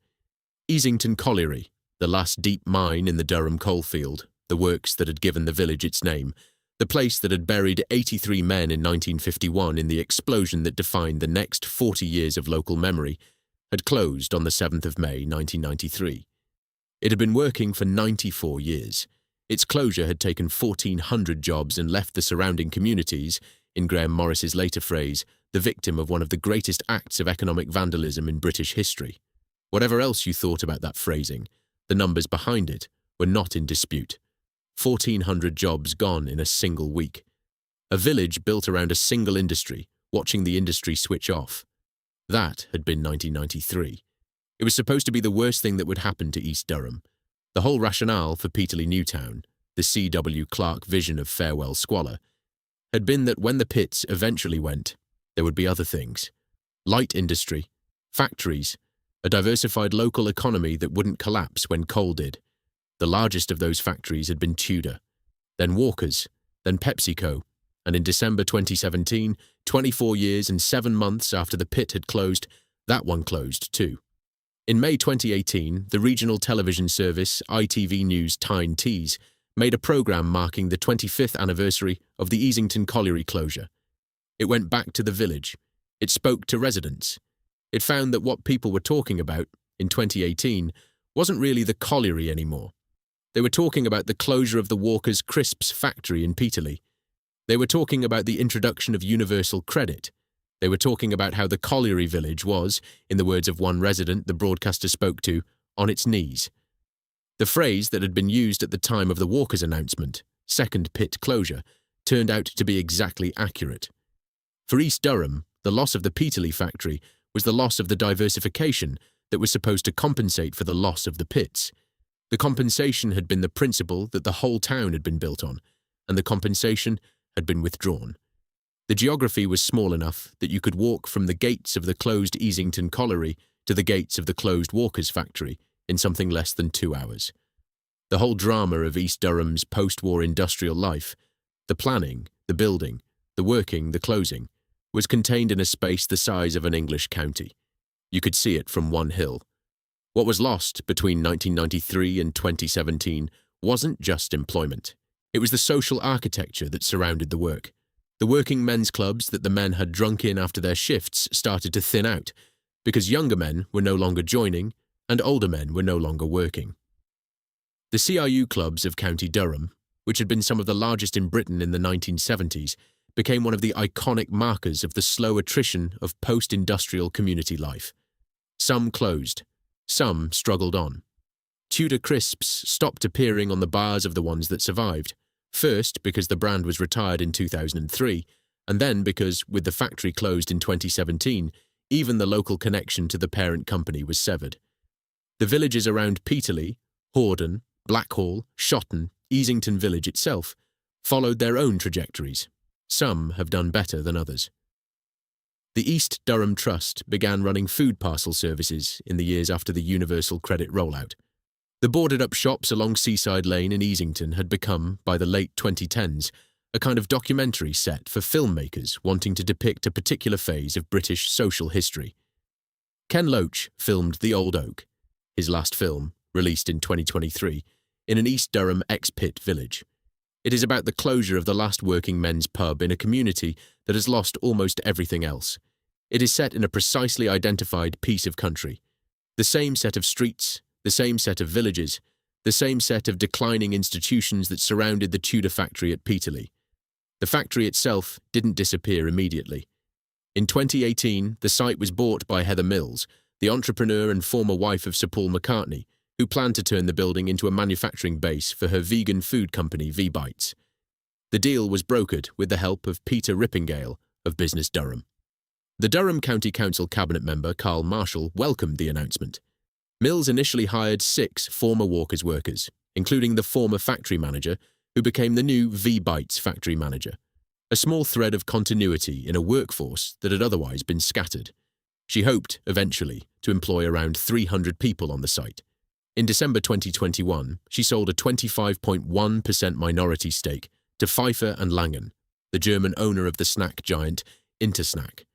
Easington Colliery, the last deep mine in the Durham coalfield, the works that had given the village its name, the place that had buried 83 men in 1951 in the explosion that defined the next 40 years of local memory, had closed on the 7th of May 1993. It had been working for 94 years. Its closure had taken 1,400 jobs and left the surrounding communities, in Graham Morris's later phrase, the victim of one of the greatest acts of economic vandalism in British history. Whatever else you thought about that phrasing, the numbers behind it were not in dispute. 1,400 jobs gone in a single week. A village built around a single industry, watching the industry switch off. That had been 1993. It was supposed to be the worst thing that would happen to East Durham. The whole rationale for Peterlee Newtown, the C.W. Clarke vision of farewell squalor, had been that when the pits eventually went, there would be other things. Light industry, factories, a diversified local economy that wouldn't collapse when coal did. The largest of those factories had been Tudor, then Walker's, then PepsiCo, and in December 2017, 24 years and 7 months after the pit had closed, that one closed too. In May 2018, the regional television service ITV News Tyne Tees made a programme marking the 25th anniversary of the Easington Colliery closure. It went back to the village. It spoke to residents. It found that what people were talking about in 2018 wasn't really the colliery anymore. They were talking about the closure of the Walker's Crisps factory in Peterlee. They were talking about the introduction of universal credit. They were talking about how the colliery village was, in the words of one resident the broadcaster spoke to, on its knees. The phrase that had been used at the time of the Walker's announcement, second pit closure, turned out to be exactly accurate. For East Durham, the loss of the Peterlee factory was the loss of the diversification that was supposed to compensate for the loss of the pits. The compensation had been the principle that the whole town had been built on, and the compensation had been withdrawn. The geography was small enough that you could walk from the gates of the closed Easington Colliery to the gates of the closed Walker's factory in something less than 2 hours. The whole drama of East Durham's post-war industrial life, the planning, the building, the working, the closing, was contained in a space the size of an English county. You could see it from one hill. What was lost between 1993 and 2017 wasn't just employment. It was the social architecture that surrounded the work. The working men's clubs that the men had drunk in after their shifts started to thin out because younger men were no longer joining and older men were no longer working. The CRU clubs of County Durham, which had been some of the largest in Britain in the 1970s, became one of the iconic markers of the slow attrition of post-industrial community life. Some closed. Some struggled on. Tudor Crisps stopped appearing on the bars of the ones that survived, first because the brand was retired in 2003, and then because, with the factory closed in 2017, even the local connection to the parent company was severed. The villages around Peterlee, Hordern, Blackhall, Shotton, Easington Village itself followed their own trajectories. Some have done better than others. The East Durham Trust began running food parcel services in the years after the universal credit rollout. The boarded-up shops along Seaside Lane in Easington had become, by the late 2010s, a kind of documentary set for filmmakers wanting to depict a particular phase of British social history. Ken Loach filmed The Old Oak, his last film, released in 2023, in an East Durham ex-pit village. It is about the closure of the last working men's pub in a community that has lost almost everything else. It is set in a precisely identified piece of country. The same set of streets, the same set of villages, the same set of declining institutions that surrounded the Tudor factory at Peterlee. The factory itself didn't disappear immediately. In 2018, the site was bought by Heather Mills, the entrepreneur and former wife of Sir Paul McCartney, who planned to turn the building into a manufacturing base for her vegan food company V-Bites. The deal was brokered with the help of Peter Rippingale of Business Durham. The Durham County Council cabinet member Carl Marshall welcomed the announcement. Mills initially hired 6 former Walker's workers, including the former factory manager, who became the new V-Bites factory manager, a small thread of continuity in a workforce that had otherwise been scattered. She hoped, eventually, to employ around 300 people on the site. In December 2021, she sold a 25.1% minority stake to Pfeiffer and Langen, the German owner of the snack giant Intersnack.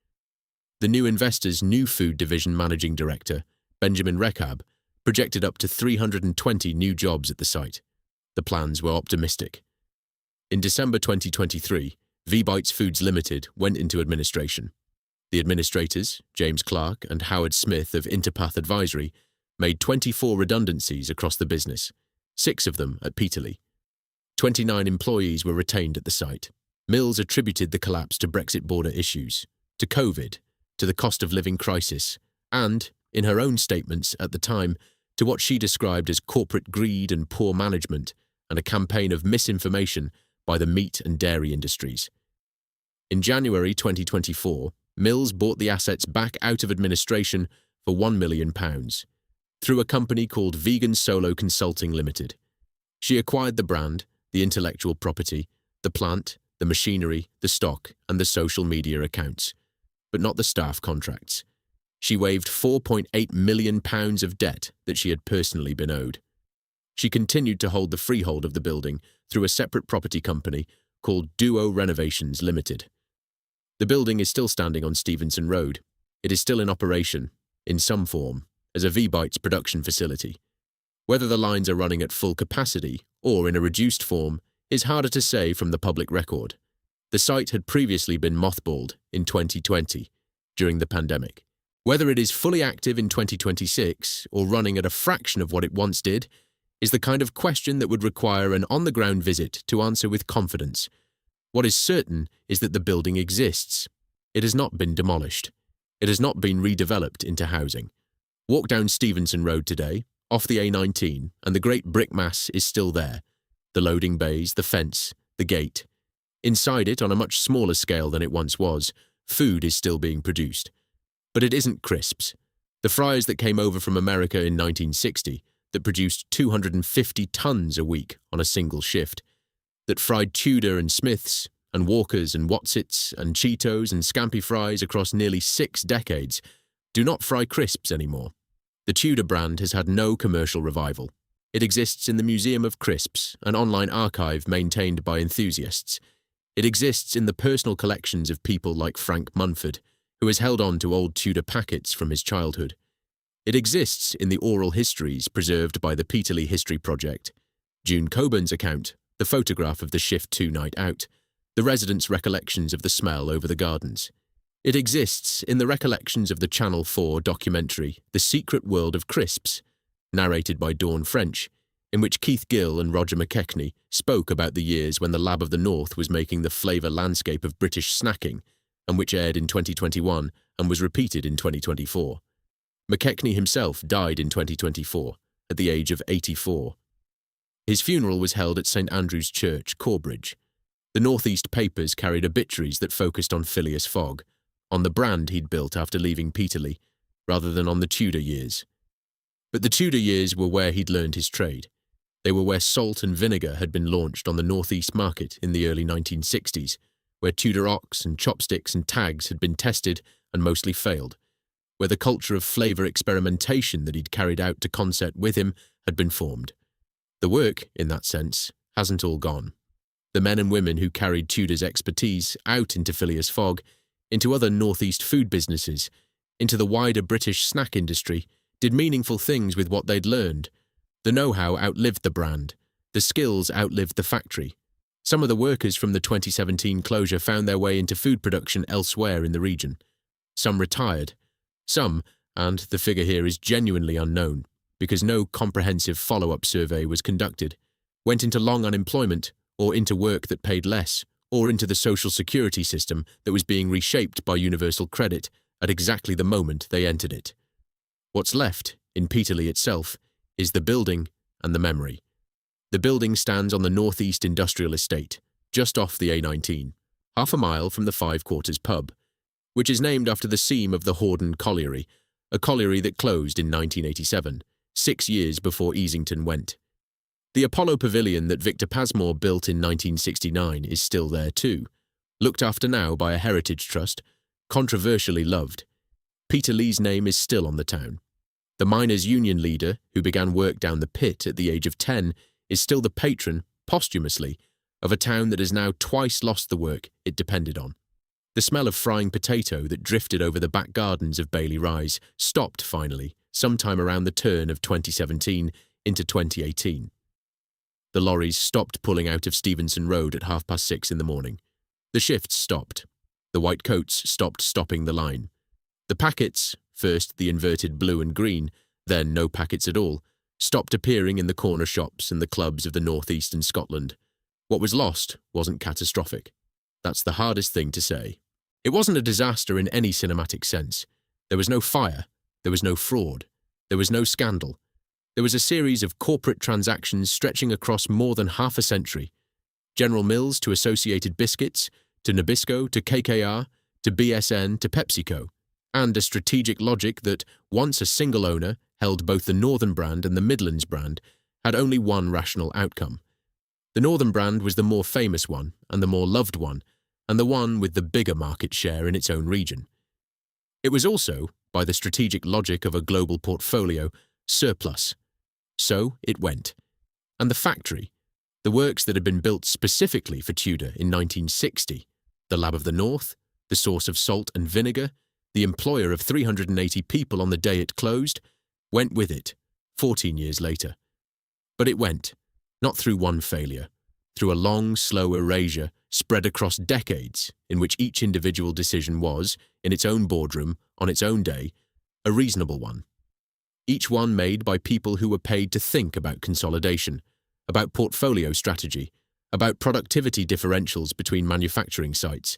The new investor's new food division managing director, Benjamin Rekab, projected up to 320 new jobs at the site. The plans were optimistic. In December 2023, V-Bites Foods Limited went into administration. The administrators, James Clark and Howard Smith of Interpath Advisory, made 24 redundancies across the business, 6 of them at Peterlee. 29 employees were retained at the site. Mills attributed the collapse to Brexit border issues, to COVID, to the cost of living crisis, and, in her own statements at the time, to what she described as corporate greed and poor management and a campaign of misinformation by the meat and dairy industries. In January 2024, Mills bought the assets back out of administration for £1 million through a company called Vegan Solo Consulting Limited. She acquired the brand, the intellectual property, the plant, the machinery, the stock, and the social media accounts, but not the staff contracts. She waived £4.8 million of debt that she had personally been owed. She continued to hold the freehold of the building through a separate property company called Duo Renovations Limited. The building is still standing on Stevenson Road. It is still in operation, in some form, as a V-Bites production facility. Whether the lines are running at full capacity or in a reduced form is harder to say from the public record. The site had previously been mothballed in 2020, during the pandemic. Whether it is fully active in 2026 or running at a fraction of what it once did is the kind of question that would require an on-the-ground visit to answer with confidence. What is certain is that the building exists. It has not been demolished. It has not been redeveloped into housing. Walk down Stevenson Road today, off the A19, and the great brick mass is still there. The loading bays, the fence, the gate. Inside it, on a much smaller scale than it once was, food is still being produced. But it isn't crisps. The fryers that came over from America in 1960, that produced 250 tons a week on a single shift, that fried Tudor and Smiths and Walkers and Watsits and Cheetos and Scampi fries across nearly 6 decades, do not fry crisps anymore. The Tudor brand has had no commercial revival. It exists in the Museum of Crisps, an online archive maintained by enthusiasts. It exists in the personal collections of people like Frank Munford, who has held on to old Tudor packets from his childhood. It exists in the oral histories preserved by the Peterlee History Project, June Coburn's account, the photograph of the Shift 2 night out, the residents' recollections of the smell over the gardens. It exists in the recollections of the Channel 4 documentary The Secret World of Crisps, narrated by Dawn French, in which Keith Gill and Roger McKechnie spoke about the years when the Lab of the North was making the flavour landscape of British snacking, and which aired in 2021 and was repeated in 2024. McKechnie himself died in 2024, at the age of 84. His funeral was held at St Andrew's Church, Corbridge. The North East papers carried obituaries that focused on Phileas Fogg, on the brand he'd built after leaving Peterlee, rather than on the Tudor years. But the Tudor years were where he'd learned his trade. They were where salt and vinegar had been launched on the North East market in the early 1960s, where Tudor ox and chopsticks and tags had been tested and mostly failed, where the culture of flavour experimentation that he'd carried out to concert with him had been formed. The work, in that sense, hasn't all gone. The men and women who carried Tudor's expertise out into Phileas Fogg, into other North East food businesses, into the wider British snack industry, did meaningful things with what they'd learned. The know-how outlived the brand. The skills outlived the factory. Some of the workers from the 2017 closure found their way into food production elsewhere in the region. Some retired. Some, and the figure here is genuinely unknown, because no comprehensive follow-up survey was conducted, went into long unemployment, or into work that paid less, or into the social security system that was being reshaped by universal credit at exactly the moment they entered it. What's left, in Peterlee itself, is the building and the memory. The building stands on the North East Industrial Estate, just off the A19, half a mile from the Five Quarters pub, which is named after the seam of the Hordern Colliery, a colliery that closed in 1987, 6 years before Easington went. The Apollo Pavilion that Victor Pasmore built in 1969 is still there too, looked after now by a heritage trust, controversially loved. Peterlee's name is still on the town. The miners' union leader, who began work down the pit at the age of 10, is still the patron, posthumously, of a town that has now twice lost the work it depended on. The smell of frying potato that drifted over the back gardens of Bailey Rise stopped finally, sometime around the turn of 2017 into 2018. The lorries stopped pulling out of Stevenson Road at 6:30 in the morning. The shifts stopped. The white coats stopped stopping the line. The packets, first the inverted blue and green, then no packets at all, stopped appearing in the corner shops and the clubs of the North East and Scotland. What was lost wasn't catastrophic. That's the hardest thing to say. It wasn't a disaster in any cinematic sense. There was no fire. There was no fraud. There was no scandal. There was a series of corporate transactions stretching across more than half a century. General Mills to Associated Biscuits, to Nabisco, to KKR, to BSN to PepsiCo, and a strategic logic that, once a single owner held both the Northern brand and the Midlands brand, had only one rational outcome. The Northern brand was the more famous one and the more loved one, and the one with the bigger market share in its own region. It was also, by the strategic logic of a global portfolio, surplus. So it went. And the factory, the works that had been built specifically for Tudor in 1960, the Lab of the North, the source of salt and vinegar, the employer of 380 people on the day it closed, went with it, 14 years later. But it went, not through one failure, through a long, slow erasure spread across decades in which each individual decision was, in its own boardroom, on its own day, a reasonable one. Each one made by people who were paid to think about consolidation, about portfolio strategy, about productivity differentials between manufacturing sites.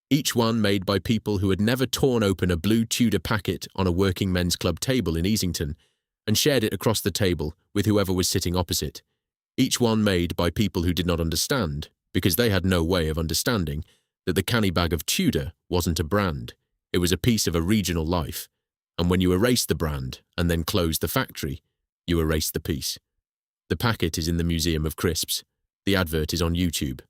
Each one made by people who had never torn open a blue Tudor packet on a working men's club table in Easington and shared it across the table with whoever was sitting opposite. Each one made by people who did not understand, because they had no way of understanding, that the canny bag of Tudor wasn't a brand. It was a piece of a regional life. And when you erase the brand and then close the factory, you erase the piece. The packet is in the Museum of Crisps. The advert is on YouTube.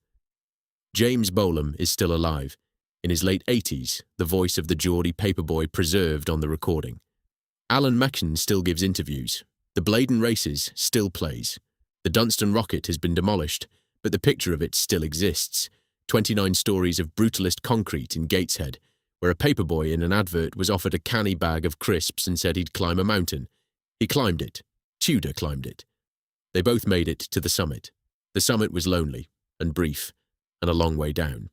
James Bolam is still alive. In his late 80s, the voice of the Geordie paperboy preserved on the recording. Alan Menken still gives interviews. The Blaydon Races still plays. The Dunstan Rocket has been demolished, but the picture of it still exists. 29 stories of brutalist concrete in Gateshead, where a paperboy in an advert was offered a canny bag of crisps and said he'd climb a mountain. He climbed it. Tudor climbed it. They both made it to the summit. The summit was lonely and brief and a long way down.